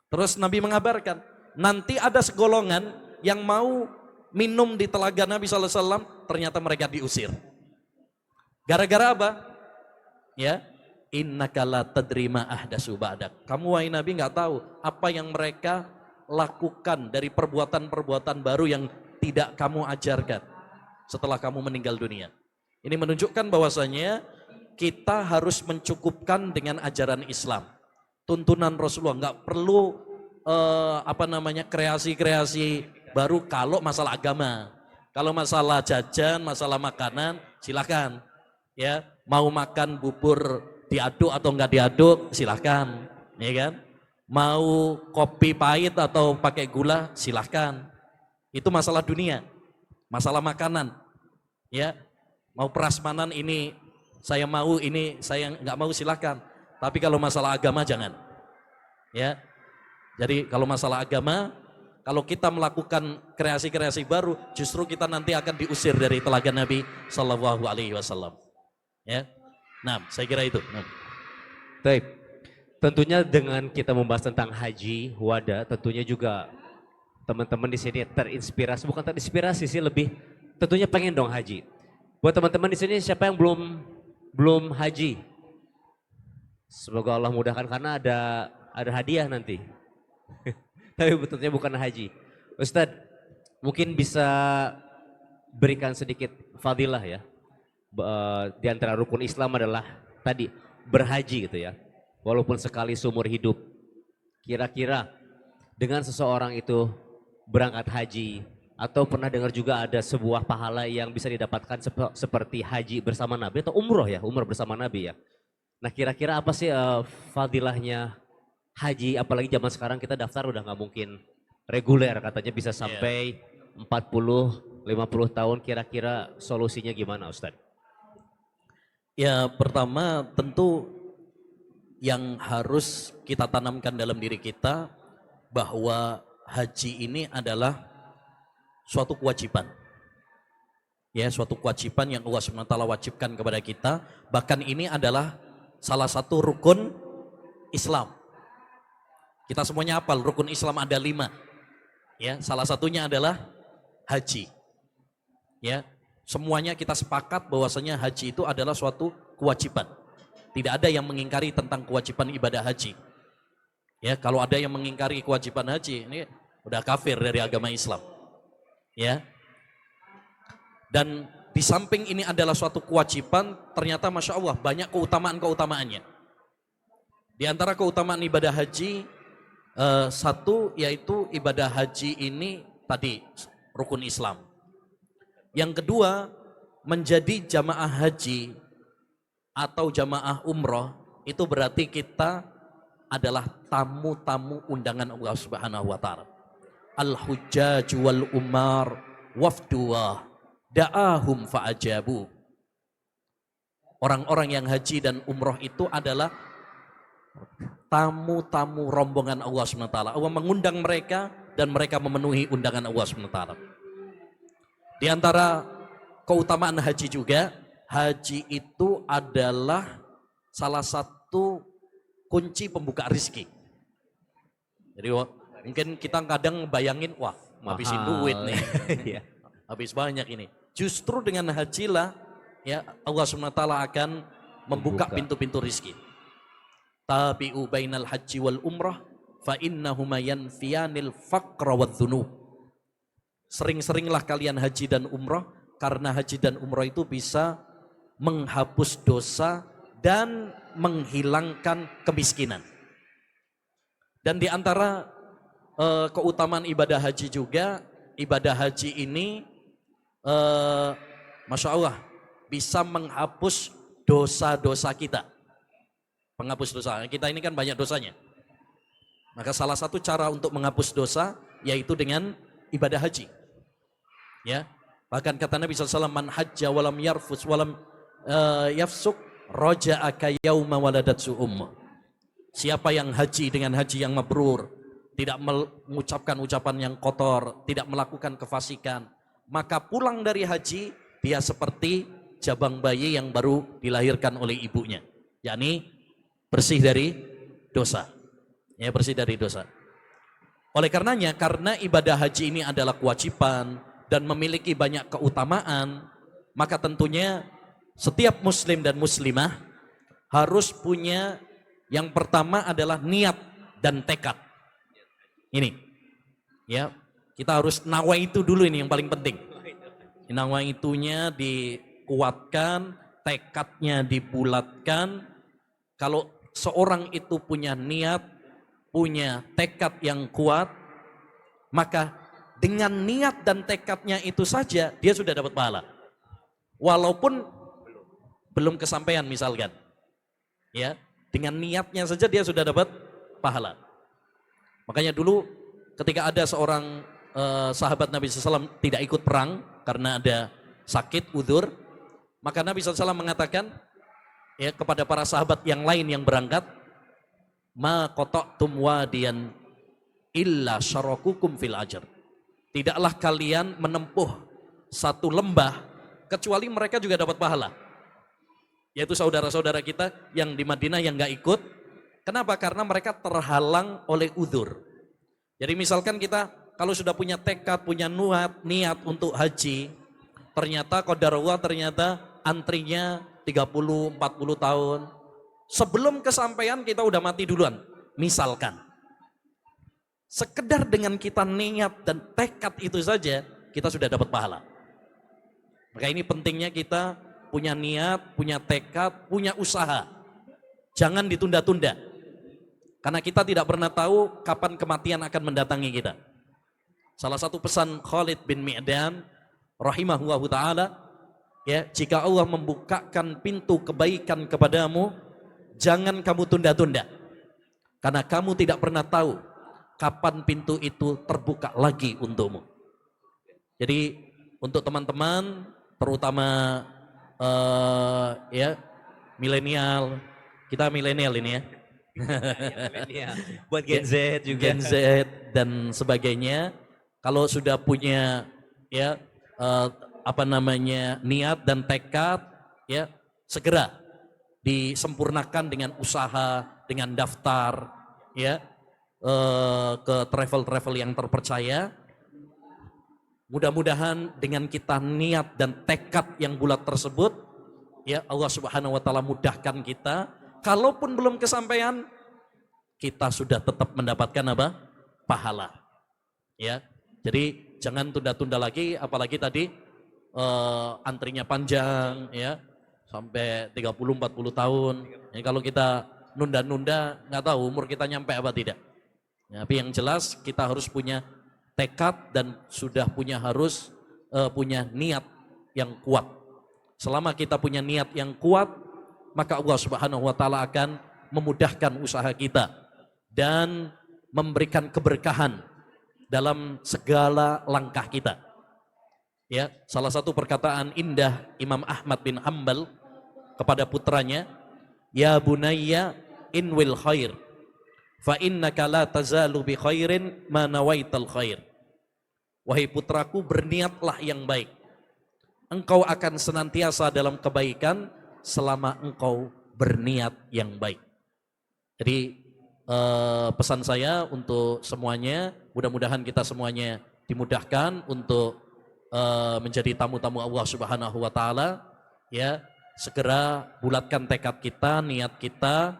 Speaker 2: Terus Nabi mengabarkan, nanti ada segolongan yang mau minum di telaga Nabi sallallahu alaihi wasallam, ternyata mereka diusir. Gara-gara apa? Ya, innaka la tadri ma ahdasu ba'dak. Kamu wahai Nabi nggak tahu apa yang mereka lakukan dari perbuatan-perbuatan baru yang tidak kamu ajarkan setelah kamu meninggal dunia. Ini menunjukkan bahwasanya kita harus mencukupkan dengan ajaran Islam. Tuntunan Rasulullah, nggak perlu kreasi-kreasi baru kalau masalah agama. Kalau masalah jajan, masalah makanan, silakan. Ya, mau makan bubur diaduk atau enggak diaduk, silakan. Ya kan? Mau kopi pahit atau pakai gula, silakan. Itu masalah dunia, masalah makanan. Ya, mau prasmanan ini saya mau, ini saya enggak mau, silakan. Tapi kalau masalah agama jangan. Ya. Jadi kalau masalah agama, kalau kita melakukan kreasi-kreasi baru, justru kita nanti akan diusir dari telaga Nabi Sallallahu Alaihi Wasallam. Ya, nah saya kira itu. Nah.
Speaker 1: Baik, tentunya dengan kita membahas tentang haji wada, tentunya juga teman-teman di sini terinspirasi, bukan terinspirasi sih, lebih tentunya pengen dong haji. Buat teman-teman di sini siapa yang belum haji? Semoga Allah mudahkan karena ada hadiah nanti. Tapi tentunya bukan haji. Ustadz, mungkin bisa berikan sedikit fadilah ya. Di antara rukun Islam adalah tadi berhaji gitu ya. Walaupun sekali seumur hidup. Kira-kira dengan seseorang itu berangkat haji, atau pernah dengar juga ada sebuah pahala yang bisa didapatkan seperti haji bersama Nabi atau umroh ya, umroh bersama Nabi ya. Nah kira-kira apa sih fadilahnya haji, apalagi zaman sekarang kita daftar udah nggak mungkin reguler, katanya bisa sampai 40-50 tahun, kira-kira solusinya gimana Ustadz?
Speaker 2: Ya pertama tentu yang harus kita tanamkan dalam diri kita bahwa haji ini adalah suatu kewajiban. Ya, suatu kewajiban yang Allah SWT wajibkan kepada kita, bahkan ini adalah salah satu rukun Islam. Kita semuanya hafal, rukun Islam ada 5. Ya, salah satunya adalah haji. Ya, semuanya kita sepakat bahwasanya haji itu adalah suatu kewajiban. Tidak ada yang mengingkari tentang kewajiban ibadah haji. Ya, kalau ada yang mengingkari kewajiban haji, ini udah kafir dari agama Islam. Ya. Dan di samping ini adalah suatu kewajiban, ternyata Masya Allah banyak keutamaan-keutamaannya. Di antara keutamaan ibadah haji, satu yaitu ibadah haji ini tadi rukun Islam. Yang kedua, menjadi jamaah haji atau jamaah umroh itu berarti kita adalah tamu-tamu undangan Allah Subhanahu wa taala. Al-hujjaj wal umar wafduwa da'ahum fa'ajabu. Orang-orang yang haji dan umroh itu adalah tamu-tamu rombongan Allah SWT. Allah mengundang mereka dan mereka memenuhi undangan Allah SWT. Di antara keutamaan haji juga, haji itu adalah salah satu kunci pembuka rizki. Jadi mungkin kita kadang bayangin, wah habisin duit nih,
Speaker 1: Iya.
Speaker 2: habis banyak ini. Justru dengan hajilah ya Allah SWT akan membuka pintu-pintu rizki. Tabi'u bainal haji wal umrah fa innahuma yanfiyanil faqra wadh-dhunub. Sering-seringlah kalian haji dan umrah karena haji dan umrah itu bisa menghapus dosa dan menghilangkan kemiskinan. Dan di antara keutamaan ibadah haji juga, ibadah haji ini Masya Allah bisa menghapus dosa-dosa kita. Penghapus dosa, kita ini kan banyak dosanya. Maka salah satu cara untuk menghapus dosa yaitu dengan ibadah haji. Ya, bahkan kata Nabi SAW, man hajja walam yarfus walam yafsuk raja'aka yauma waladatsu ummu. Siapa yang haji dengan haji yang mabrur, tidak mengucapkan ucapan yang kotor, tidak melakukan kefasikan, maka pulang dari haji dia seperti jabang bayi yang baru dilahirkan oleh ibunya, yakni bersih dari dosa. Ya, bersih dari dosa. Oleh karenanya, karena ibadah haji ini adalah kewajiban dan memiliki banyak keutamaan, maka tentunya setiap muslim dan muslimah harus punya, yang pertama adalah niat dan tekad. Ini, ya, kita harus nawa itu dulu, ini yang paling penting. Nawa itunya dikuatkan, tekadnya dibulatkan. Kalau seorang itu punya niat, punya tekad yang kuat, maka dengan niat dan tekadnya itu saja dia sudah dapat pahala. Walaupun belum kesampaian misalkan. Ya, dengan niatnya saja dia sudah dapat pahala. Makanya dulu ketika ada seorang sahabat Nabi SAW tidak ikut perang karena ada sakit, udzur, maka Nabi SAW mengatakan ya kepada para sahabat yang lain yang berangkat, ma qata'tum wadiyan illa syarakukum fil ajr. Tidaklah kalian menempuh satu lembah kecuali mereka juga dapat pahala. Yaitu saudara-saudara kita yang di Madinah yang nggak ikut. Kenapa? Karena mereka terhalang oleh udzur. Jadi misalkan kita kalau sudah punya tekad, punya niat untuk haji, ternyata qadarullah ternyata antrinya 30-40 tahun. Sebelum kesampaian kita udah mati duluan. Misalkan. Sekedar dengan kita niat dan tekad itu saja, kita sudah dapat pahala. Maka ini pentingnya kita punya niat, punya tekad, punya usaha. Jangan ditunda-tunda. Karena kita tidak pernah tahu kapan kematian akan mendatangi kita. Salah satu pesan Khalid bin Mi'dan rahimahullahu ta'ala, ya, jika Allah membukakan pintu kebaikan kepadamu, jangan kamu tunda-tunda. Karena kamu tidak pernah tahu kapan pintu itu terbuka lagi untukmu. Jadi untuk teman-teman, terutama ya milenial, kita milenial ini ya.
Speaker 1: Buat Gen Z juga.
Speaker 2: Gen Z dan sebagainya, kalau sudah punya ya niat dan tekad, ya segera disempurnakan dengan usaha, dengan daftar, ya ke travel-travel yang terpercaya. Mudah-mudahan dengan kita niat dan tekad yang bulat tersebut, ya Allah Subhanahu wa taala mudahkan kita. Kalaupun belum kesampaian, kita sudah tetap mendapatkan apa? Pahala. Ya. Jadi jangan tunda-tunda lagi, apalagi tadi antrinya panjang ya. Sampai 30-40 tahun. Ya, kalau kita nunda-nunda, nggak tahu umur kita nyampe apa tidak. Ya, tapi yang jelas kita harus punya tekad dan sudah harus punya niat yang kuat. Selama kita punya niat yang kuat, maka Allah Subhanahu wa taala akan memudahkan usaha kita dan memberikan keberkahan dalam segala langkah kita. Ya, salah satu perkataan indah Imam Ahmad bin Hanbal kepada putranya, "Ya bunayya inwil khair, fa innaka la tazalu bi khairin ma nawaital khair." Wahai putraku, berniatlah yang baik. Engkau akan senantiasa dalam kebaikan selama engkau berniat yang baik. Jadi pesan saya untuk semuanya, mudah-mudahan kita semuanya dimudahkan untuk menjadi tamu-tamu Allah Subhanahu wa taala, ya. Segera bulatkan tekad kita, niat kita,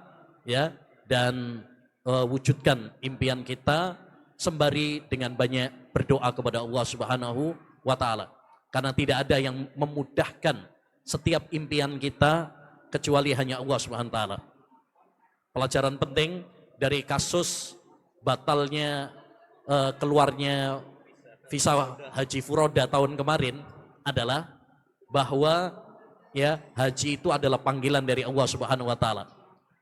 Speaker 2: ya, dan wujudkan impian kita sembari dengan banyak berdoa kepada Allah Subhanahu wa taala. Karena tidak ada yang memudahkan setiap impian kita kecuali hanya Allah Subhanahu wa taala. Pelajaran penting dari kasus batalnya keluarnya visa haji furoda tahun kemarin adalah bahwa ya, haji itu adalah panggilan dari Allah Subhanahu wa taala.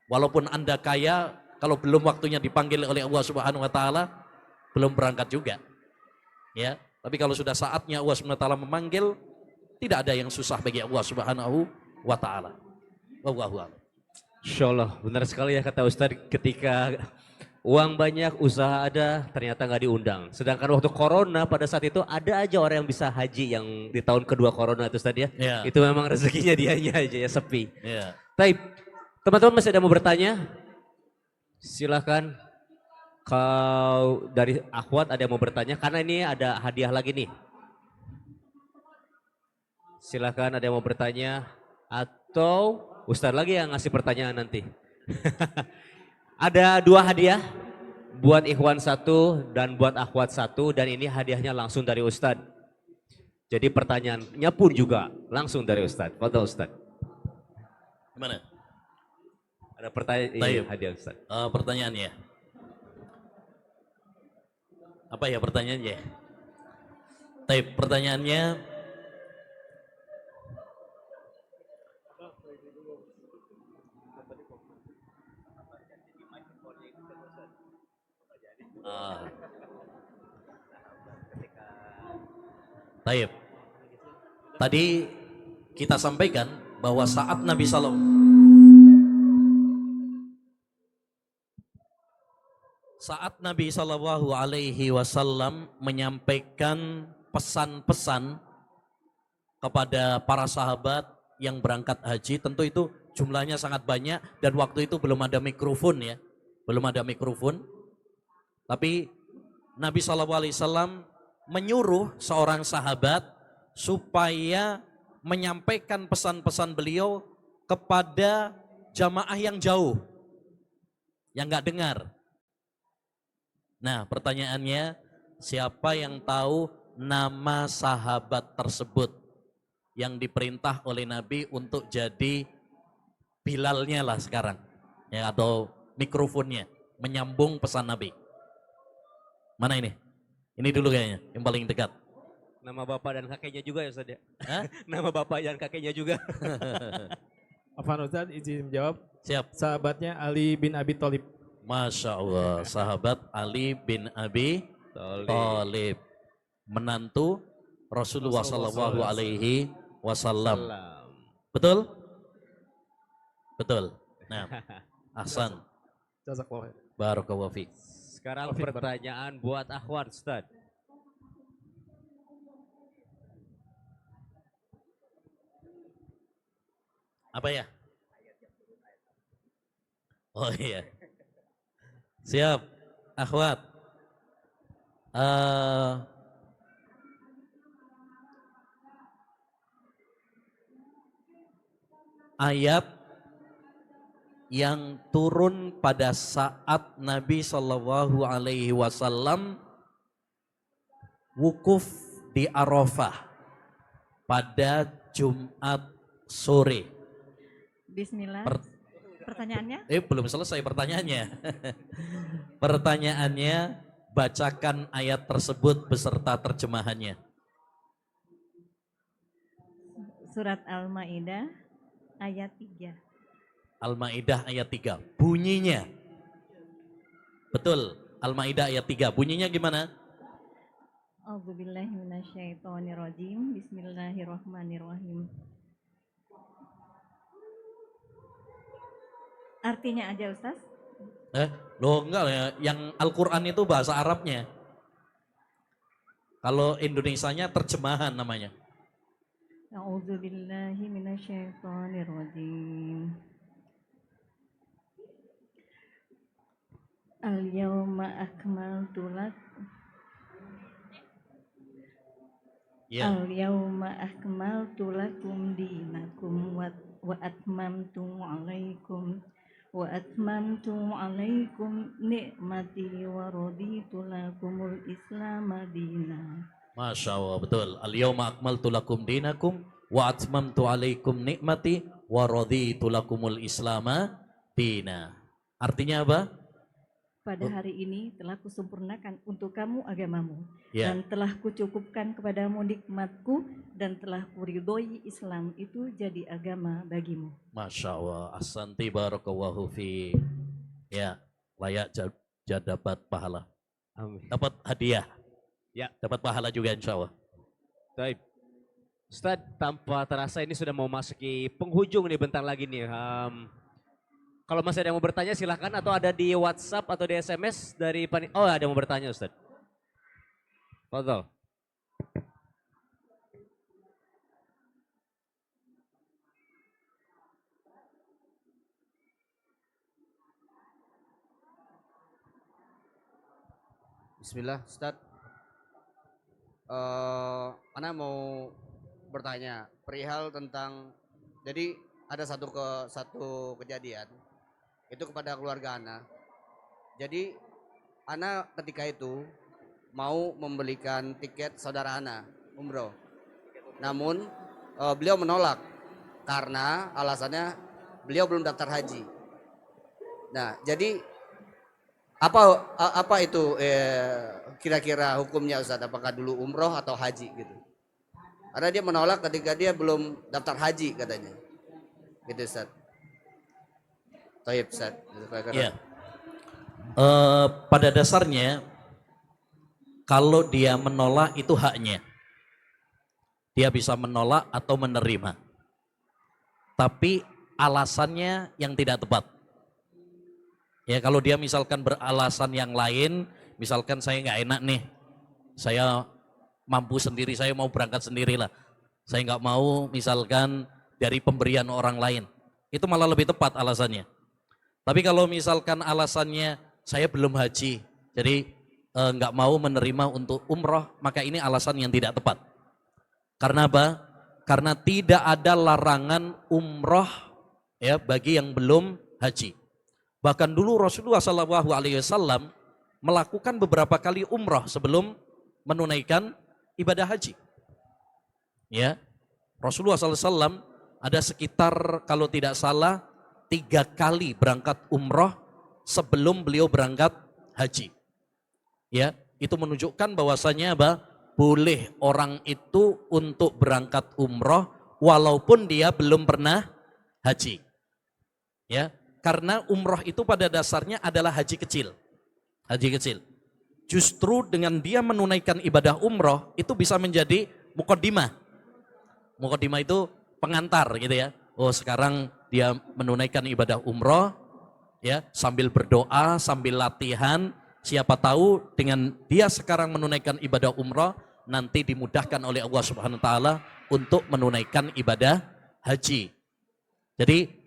Speaker 2: Walaupun Anda kaya, kalau belum waktunya dipanggil oleh Allah Subhanahu wa taala, belum berangkat juga. Ya, tapi kalau sudah saatnya Allah Subhanahu wa taala memanggil, tidak ada yang susah bagi Allah Subhanahu wa taala. Wallahu a'lam.
Speaker 1: Insyaallah, benar sekali ya kata Ustadz, ketika uang banyak, usaha ada, ternyata nggak diundang. Sedangkan waktu corona pada saat itu ada aja orang yang bisa haji yang di tahun kedua corona itu Ustadz ya.
Speaker 2: Ya.
Speaker 1: Itu memang rezekinya dianya aja ya, sepi.
Speaker 2: Ya.
Speaker 1: Baik, teman-teman masih ada mau bertanya? Silahkan. Kalau dari akhwat ada yang mau bertanya, karena ini ada hadiah lagi nih. Silahkan ada yang mau bertanya, atau Ustadz lagi yang ngasih pertanyaan nanti. Ada 2 hadiah, buat ikhwan 1 dan buat akhwat 1, dan ini hadiahnya langsung dari Ustadz. Jadi pertanyaannya pun juga langsung dari Ustadz. Fadhal Ustadz.
Speaker 2: Gimana?
Speaker 1: Ada pertanyaan, iya, hadiah Ustadz.
Speaker 2: Pertanyaannya. Apa ya pertanyaannya? Pertanyaannya, tadi kita sampaikan bahwa saat Nabi Sallallahu Alaihi Wasallam menyampaikan pesan-pesan kepada para sahabat yang berangkat haji, tentu itu jumlahnya sangat banyak dan waktu itu belum ada mikrofon ya, belum ada mikrofon. Tapi Nabi Sallallahu Alaihi Wasallam menyuruh seorang sahabat supaya menyampaikan pesan-pesan beliau kepada jamaah yang jauh, yang nggak dengar. Nah, pertanyaannya, siapa yang tahu nama sahabat tersebut yang diperintah oleh Nabi untuk jadi Bilalnya lah sekarang, ya, atau mikrofonnya menyambung pesan Nabi? Mana ini? Ini dulu kayaknya, yang paling dekat.
Speaker 1: Nama bapak dan kakeknya juga ya Ustadz ya?
Speaker 2: Hah?
Speaker 1: Nama bapak dan kakeknya juga.
Speaker 8: Afwan Ustadz, izin menjawab.
Speaker 2: Siap.
Speaker 8: Sahabatnya Ali bin Abi Thalib.
Speaker 2: Masya Allah, sahabat Ali bin Abi Thalib, menantu Rasulullah Sallallahu Alaihi Wasallam. Betul? Betul. Nah, ahsan.
Speaker 8: Jazakallah.
Speaker 2: Barakallahu fiik.
Speaker 1: Sekarang pertanyaan buat akhwat Ustadz.
Speaker 2: Apa ya? Oh iya. Siap, akhwat. Ayat yang turun pada saat Nabi Shallallahu Alaihi Wasallam wukuf di Arafah pada Jumat sore.
Speaker 9: Bismillah. Pertanyaannya?
Speaker 2: Belum selesai pertanyaannya. Pertanyaannya, bacakan ayat tersebut beserta terjemahannya.
Speaker 9: Surat Al-Maidah ayat 3.
Speaker 2: Al-Maidah ayat 3. Bunyinya. Betul. Al-Maidah ayat 3. Bunyinya gimana?
Speaker 9: A'udzubillahi minasyaitonirrajim. Bismillahirrahmanirrahim. Artinya aja Ustaz?
Speaker 2: Loh enggak ya. Yang Al-Quran itu bahasa Arabnya. Kalau Indonesianya terjemahan namanya.
Speaker 9: A'udzubillahi minasyaitonirrajim. Al-yawma akmaltu lakum
Speaker 2: Ya.
Speaker 9: Al-yawma akmaltu lakum dinakum wa atmamtu alaikum ni'mati wa raditu lakumul Islam dina.
Speaker 2: Masya Allah, betul. Al-yawma akmaltu lakum dinakum wa atmamtu alaikum nikmati wa raditu lakumul islama dina. Artinya apa?
Speaker 9: Pada hari ini telah kusempurnakan untuk kamu agamamu,
Speaker 2: Ya.
Speaker 9: dan telah kucukupkan kepadamu nikmatku, dan telah kuridhoi Islam itu jadi agama bagimu.
Speaker 2: Masya Allah, ahsanti barakallahu fi. Ya, layak dapat pahala.
Speaker 1: Amin.
Speaker 2: Dapat hadiah.
Speaker 1: Ya.
Speaker 2: Dapat pahala juga insya Allah.
Speaker 1: Baik. Ustadz, tanpa terasa ini sudah mau masuki penghujung nih, bentar lagi nih. Kalau masih ada yang mau bertanya silahkan, atau ada di WhatsApp atau di SMS dari Oh, ada yang mau bertanya Ustadz. Fadhal.
Speaker 6: Bismillah, Ustaz. Ana mau bertanya perihal tentang, jadi ada satu kejadian itu kepada keluarga Ana. Jadi Ana ketika itu mau membelikan tiket saudara Ana umroh, namun beliau menolak karena alasannya beliau belum daftar haji. Nah, jadi apa itu kira-kira hukumnya Ustaz? Apakah dulu umroh atau haji gitu? Karena dia menolak ketika dia belum daftar haji katanya. Gitu Ustaz. Taib Ustaz.
Speaker 2: Ya. Pada dasarnya kalau dia menolak itu haknya. Dia bisa menolak atau menerima. Tapi alasannya yang tidak tepat. Ya, kalau dia misalkan beralasan yang lain, misalkan saya nggak enak nih, saya mampu sendiri, saya mau berangkat sendirilah, saya nggak mau misalkan dari pemberian orang lain, itu malah lebih tepat alasannya. Tapi kalau misalkan alasannya saya belum haji, jadi nggak mau menerima untuk umroh, maka ini alasan yang tidak tepat. Karena apa? Karena tidak ada larangan umroh ya bagi yang belum haji. Bahkan dulu Rasulullah SAW melakukan beberapa kali umrah sebelum menunaikan ibadah haji. Ya, Rasulullah SAW ada sekitar kalau tidak salah 3 kali berangkat umrah sebelum beliau berangkat haji. Ya, itu menunjukkan bahwasanya apa? Boleh orang itu untuk berangkat umrah walaupun dia belum pernah haji. Ya. Karena umroh itu pada dasarnya adalah haji kecil. Haji kecil. Justru dengan dia menunaikan ibadah umroh itu bisa menjadi muqaddimah. Muqaddimah itu pengantar gitu ya. Oh, sekarang dia menunaikan ibadah umroh ya, sambil berdoa, sambil latihan. Siapa tahu dengan dia sekarang menunaikan ibadah umroh nanti dimudahkan oleh Allah Subhanahu wa taala untuk menunaikan ibadah haji. Jadi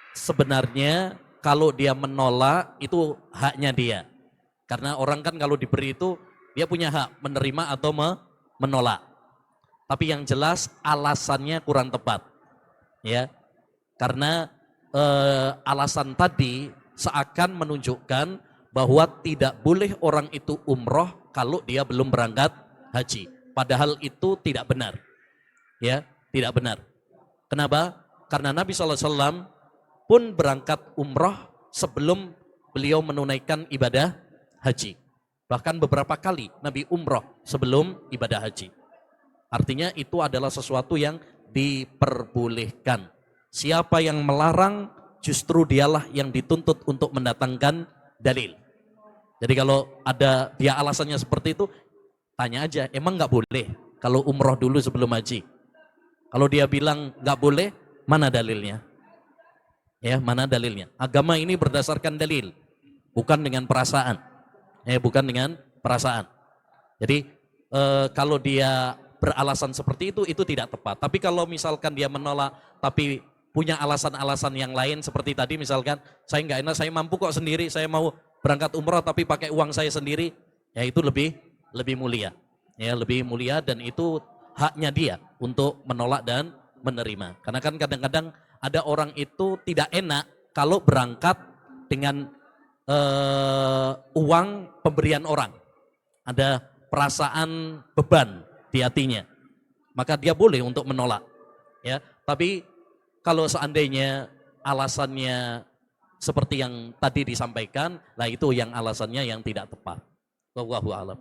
Speaker 2: sebenarnya kalau dia menolak itu haknya dia. Karena orang kan kalau diberi itu dia punya hak menerima atau menolak. Tapi yang jelas alasannya kurang tepat. Ya. Karena alasan tadi seakan menunjukkan bahwa tidak boleh orang itu umroh kalau dia belum berangkat haji. Padahal itu tidak benar. Ya, tidak benar. Kenapa? Karena Nabi SAW pun berangkat umroh sebelum beliau menunaikan ibadah haji. Bahkan beberapa kali Nabi umroh sebelum ibadah haji. Artinya itu adalah sesuatu yang diperbolehkan. Siapa yang melarang justru dialah yang dituntut untuk mendatangkan dalil. Jadi kalau ada dia alasannya seperti itu, tanya aja, emang nggak boleh kalau umroh dulu sebelum haji? Kalau dia bilang nggak boleh, mana dalilnya? Ya, mana dalilnya? Agama ini berdasarkan dalil, bukan dengan perasaan. Bukan dengan perasaan. Jadi kalau dia beralasan seperti itu tidak tepat. Tapi kalau misalkan dia menolak, tapi punya alasan-alasan yang lain seperti tadi misalkan, saya nggak enak, saya mampu kok sendiri, saya mau berangkat umroh tapi pakai uang saya sendiri, ya itu lebih mulia. Ya, lebih mulia dan itu haknya dia untuk menolak dan menerima. Karena kan kadang-kadang ada orang itu tidak enak kalau berangkat dengan uang pemberian orang. Ada perasaan beban di hatinya. Maka dia boleh untuk menolak. Ya, tapi kalau seandainya alasannya seperti yang tadi disampaikan, lah itu yang alasannya yang tidak tepat. Wallahu a'lam.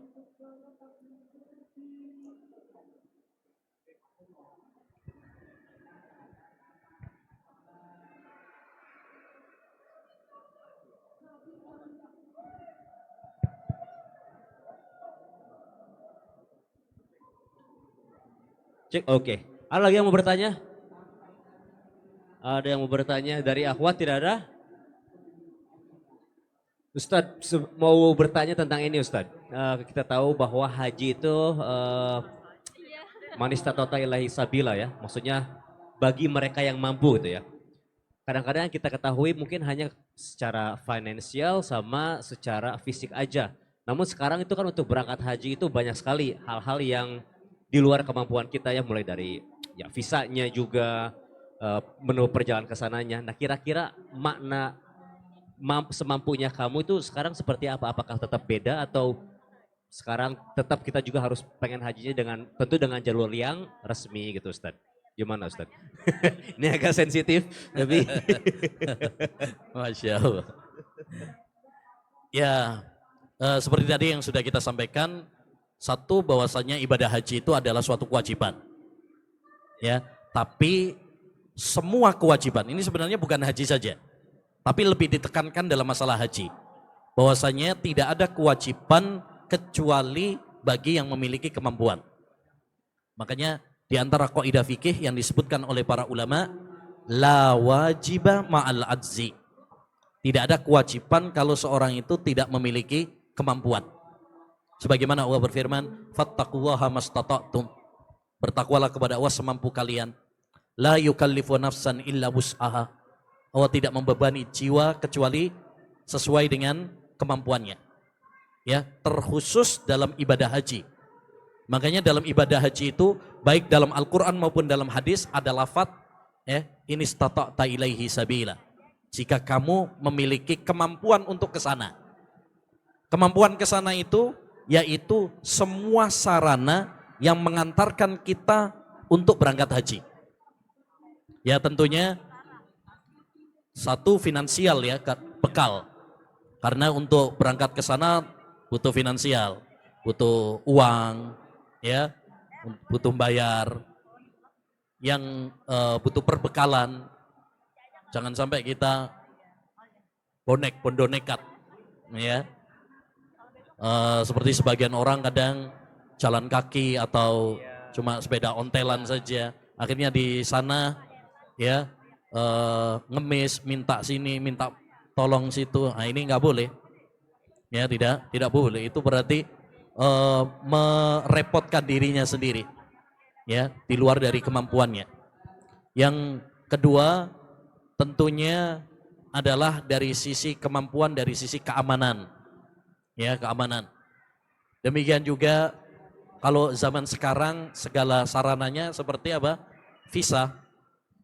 Speaker 1: Cek, oke. Ada lagi yang mau bertanya? Ada yang mau bertanya dari akhwat, tidak ada? Ustadz mau bertanya tentang ini Ustadz. Kita tahu bahwa haji itu man istata'ta ilaihi sabila ya. Maksudnya bagi mereka yang mampu gitu ya. Kadang-kadang kita ketahui mungkin hanya secara finansial sama secara fisik aja. Namun sekarang itu kan untuk berangkat haji itu banyak sekali hal-hal yang di luar kemampuan kita ya, mulai dari ya visanya juga, menu perjalanan ke sananya. Nah kira-kira makna semampunya kamu itu sekarang seperti apa? Apakah tetap beda atau sekarang tetap kita juga harus pengen hajinya tentu dengan jalur yang resmi gitu Ustaz? Gimana Ustaz? Ini agak sensitif tapi
Speaker 2: Masya Allah. Ya, seperti tadi yang sudah kita sampaikan, satu, bahwasanya ibadah haji itu adalah suatu kewajiban. Ya, tapi semua kewajiban ini sebenarnya bukan haji saja, tapi lebih ditekankan dalam masalah haji. Bahwasanya tidak ada kewajiban kecuali bagi yang memiliki kemampuan. Makanya di antara kaidah fikih yang disebutkan oleh para ulama, la wajiba ma'al ajzi. Tidak ada kewajiban kalau seorang itu tidak memiliki kemampuan. Sebagaimana Allah berfirman, fattaqullaha mastata'tum. Bertakwalah kepada Allah semampu kalian. La yukallifu nafsan illa wus'aha. Allah tidak membebani jiwa kecuali sesuai dengan kemampuannya. Ya, terkhusus dalam ibadah haji. Makanya dalam ibadah haji itu baik dalam Al-Qur'an maupun dalam hadis ada lafaz in istata'ta ilaihi sabila. Jika kamu memiliki kemampuan untuk ke sana. Kemampuan ke sana itu yaitu semua sarana yang mengantarkan kita untuk berangkat haji. Ya tentunya satu finansial ya, bekal. Karena untuk berangkat ke sana butuh finansial, butuh uang, ya, butuh bayar, yang butuh perbekalan. Jangan sampai kita bondo nekat, ya. Seperti sebagian orang kadang jalan kaki atau cuma sepeda ontelan saja, akhirnya di sana ya ngemis, minta sini, minta tolong situ. Nah ini nggak boleh, ya tidak boleh. Itu berarti merepotkan dirinya sendiri, ya di luar dari kemampuannya. Yang kedua tentunya adalah dari sisi kemampuan, dari sisi keamanan. Ya, keamanan. Demikian juga kalau zaman sekarang segala sarananya seperti apa? Visa.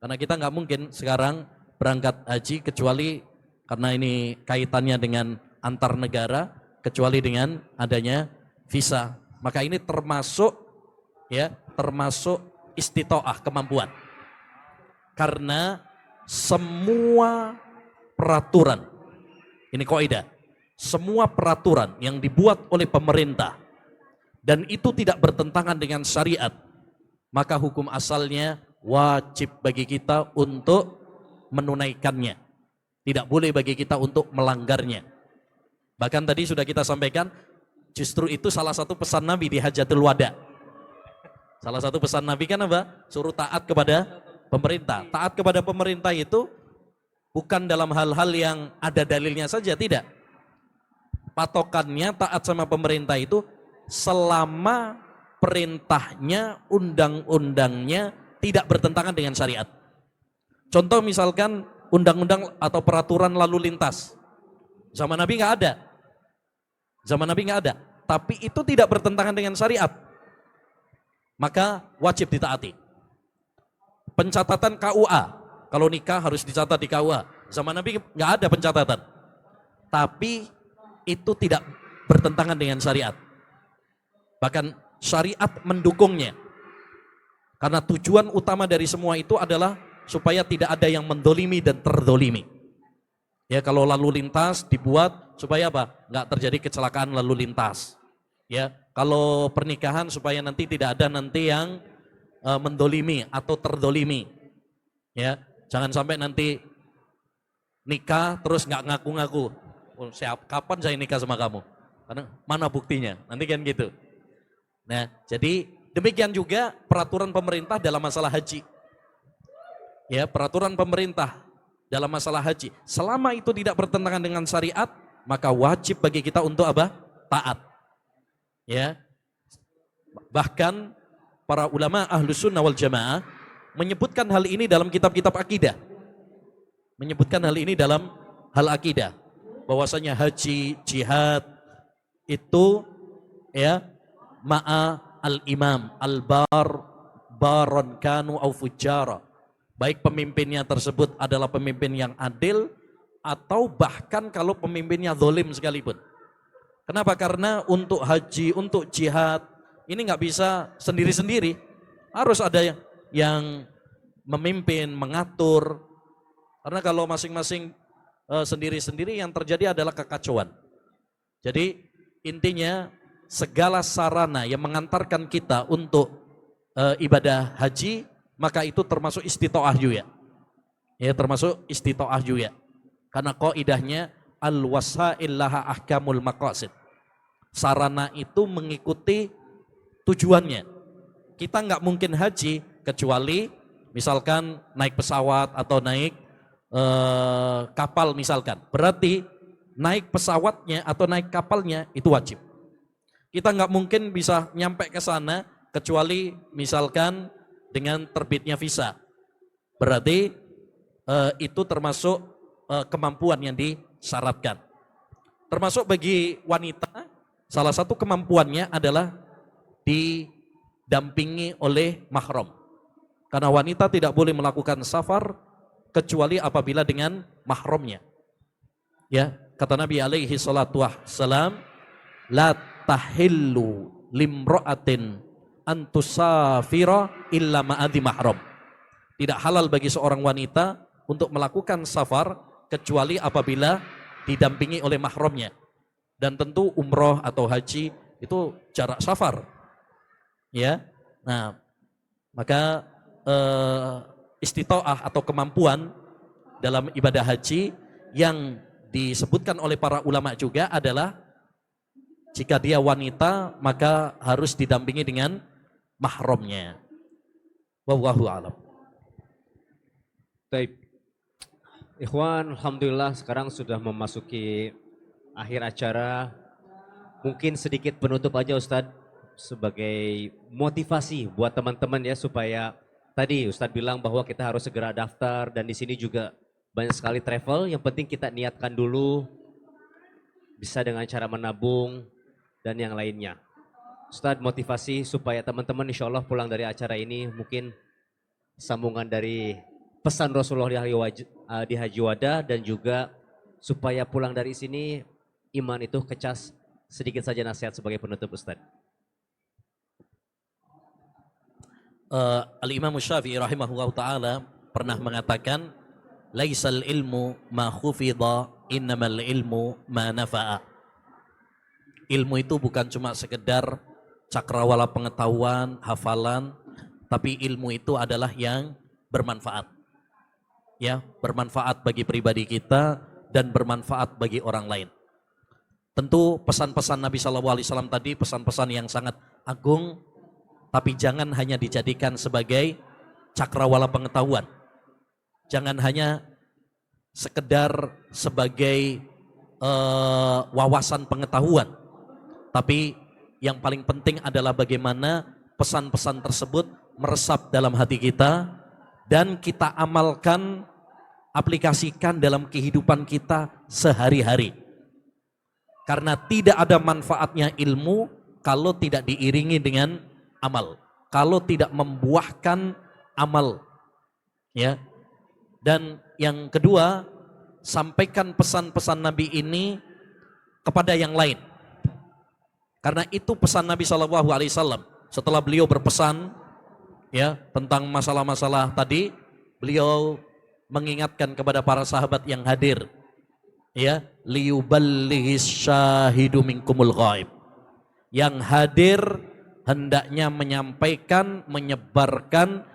Speaker 2: Karena kita nggak mungkin sekarang berangkat haji kecuali karena ini kaitannya dengan antar negara, kecuali dengan adanya visa. Maka ini termasuk istitoah, kemampuan. Karena semua peraturan, ini kaidah, semua peraturan yang dibuat oleh pemerintah dan itu tidak bertentangan dengan syariat, maka hukum asalnya wajib bagi kita untuk menunaikannya. Tidak boleh bagi kita untuk melanggarnya. Bahkan tadi sudah kita sampaikan, justru itu salah satu pesan Nabi di Hajjatul Wada. Salah satu pesan Nabi kan apa? Suruh taat kepada pemerintah. Taat kepada pemerintah itu bukan dalam hal-hal yang ada dalilnya saja, tidak. Patokannya taat sama pemerintah itu selama perintahnya, undang-undangnya tidak bertentangan dengan syariat. Contoh misalkan undang-undang atau peraturan lalu lintas. Zaman Nabi nggak ada. Zaman Nabi nggak ada. Tapi itu tidak bertentangan dengan syariat. Maka wajib ditaati. Pencatatan KUA. Kalau nikah harus dicatat di KUA. Zaman Nabi nggak ada pencatatan. Tapi itu tidak bertentangan dengan syariat. Bahkan syariat mendukungnya. Karena tujuan utama dari semua itu adalah supaya tidak ada yang mendolimi dan terdolimi. Ya, kalau lalu lintas dibuat supaya apa? Nggak terjadi kecelakaan lalu lintas. Ya, kalau pernikahan supaya nanti tidak ada nanti yang mendolimi atau terdolimi. Ya, jangan sampai nanti nikah terus nggak ngaku-ngaku. Oh, kapan saya nikah sama kamu? Karena mana buktinya? Nanti kan gitu. Nah, jadi demikian juga peraturan pemerintah dalam masalah haji. Ya, peraturan pemerintah dalam masalah haji. Selama itu tidak bertentangan dengan syariat, maka wajib bagi kita untuk apa? Taat. Ya. Bahkan para ulama Ahlus Sunnah wal Jamaah menyebutkan hal ini dalam kitab-kitab akidah. Menyebutkan hal ini dalam hal akidah. Bahwasanya haji, jihad itu ya ma'a al-imam al-bar baron kanu au fujara. Baik pemimpinnya tersebut adalah pemimpin yang adil atau bahkan kalau pemimpinnya zalim sekalipun. Kenapa? Karena untuk haji, untuk jihad ini nggak bisa sendiri-sendiri. Harus ada yang memimpin, mengatur. Karena kalau masing-masing sendiri-sendiri yang terjadi adalah kekacauan. Jadi intinya segala sarana yang mengantarkan kita untuk ibadah haji, maka itu termasuk istitoah juga. Ya, termasuk istitoah juga. Karena kaidahnya al-wasail laha ahkamul maqasid. Sarana itu mengikuti tujuannya. Kita nggak mungkin haji kecuali misalkan naik pesawat atau naik kapal misalkan. Berarti naik pesawatnya atau naik kapalnya itu wajib. Kita nggak mungkin bisa nyampe ke sana kecuali misalkan dengan terbitnya visa. Berarti itu termasuk kemampuan yang disyaratkan. Termasuk bagi wanita, salah satu kemampuannya adalah didampingi oleh mahram. Karena wanita tidak boleh melakukan safar kecuali apabila dengan mahramnya. Ya, kata Nabi alaihi salatu wassalam, la tahillu limra'atin antusafira illa ma'adhi mahram. Tidak halal bagi seorang wanita untuk melakukan safar kecuali apabila didampingi oleh mahramnya. Dan tentu umroh atau haji itu jarak safar. Ya. Nah, maka istitoah atau kemampuan dalam ibadah haji yang disebutkan oleh para ulama juga adalah jika dia wanita maka harus didampingi dengan mahramnya. Wallahu a'lam.
Speaker 1: Baik. Ikhwan, alhamdulillah sekarang sudah memasuki akhir acara. Mungkin sedikit penutup aja Ustadz sebagai motivasi buat teman-teman ya supaya tadi Ustadz bilang bahwa kita harus segera daftar dan di sini juga banyak sekali travel. Yang penting kita niatkan dulu bisa dengan cara menabung dan yang lainnya. Ustadz motivasi supaya teman-teman insya Allah pulang dari acara ini mungkin sambungan dari pesan Rasulullah di Haji Wada dan juga supaya pulang dari sini iman itu kecas. Sedikit saja nasihat sebagai penutup Ustadz.
Speaker 2: Al-Imam Syafi'i rahimahullah ta'ala pernah mengatakan laisal ilmu ma khufidha innamal ilmu ma nafa'a. Ilmu itu bukan cuma sekedar cakrawala pengetahuan, hafalan, tapi ilmu itu adalah yang bermanfaat. Ya, bermanfaat bagi pribadi kita dan bermanfaat bagi orang lain. Tentu pesan-pesan Nabi SAW tadi pesan-pesan yang sangat agung, tapi jangan hanya dijadikan sebagai cakrawala pengetahuan. Jangan hanya sekedar sebagai wawasan pengetahuan, tapi yang paling penting adalah bagaimana pesan-pesan tersebut meresap dalam hati kita dan kita amalkan, aplikasikan dalam kehidupan kita sehari-hari. Karena tidak ada manfaatnya ilmu kalau tidak diiringi dengan amal, kalau tidak membuahkan amal, ya. Dan yang kedua, sampaikan pesan-pesan Nabi ini kepada yang lain. Karena itu pesan Nabi SAW. Setelah beliau berpesan, ya, tentang masalah-masalah tadi, beliau mengingatkan kepada para sahabat yang hadir, ya, liyuballihis syahidu minkumul ghaib. Yang hadir hendaknya menyampaikan, menyebarkan,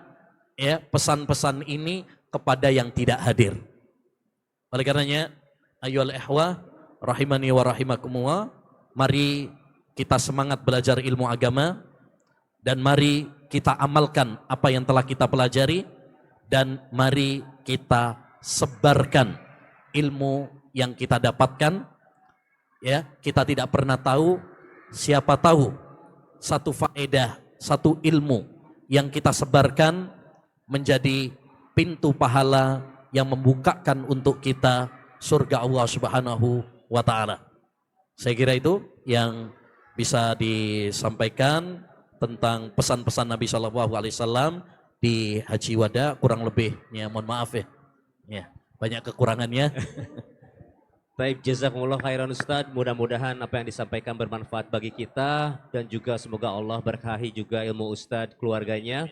Speaker 2: ya, pesan-pesan ini kepada yang tidak hadir. Oleh karenanya, ayyuhal ikhwah rahimani wa rahimakumullah, mari kita semangat belajar ilmu agama dan mari kita amalkan apa yang telah kita pelajari dan mari kita sebarkan ilmu yang kita dapatkan. Ya, kita tidak pernah tahu, siapa tahu satu faedah, satu ilmu yang kita sebarkan menjadi pintu pahala yang membukakan untuk kita surga Allah Subhanahu wa taala. Saya kira itu yang bisa disampaikan tentang pesan-pesan Nabi SAW di Haji Wada. Kurang lebihnya mohon maaf ya. Ya, banyak kekurangannya.
Speaker 1: Baik, jazakumullah khairan Ustadz. Mudah-mudahan apa yang disampaikan bermanfaat bagi kita dan juga semoga Allah berkahi juga ilmu Ustadz keluarganya.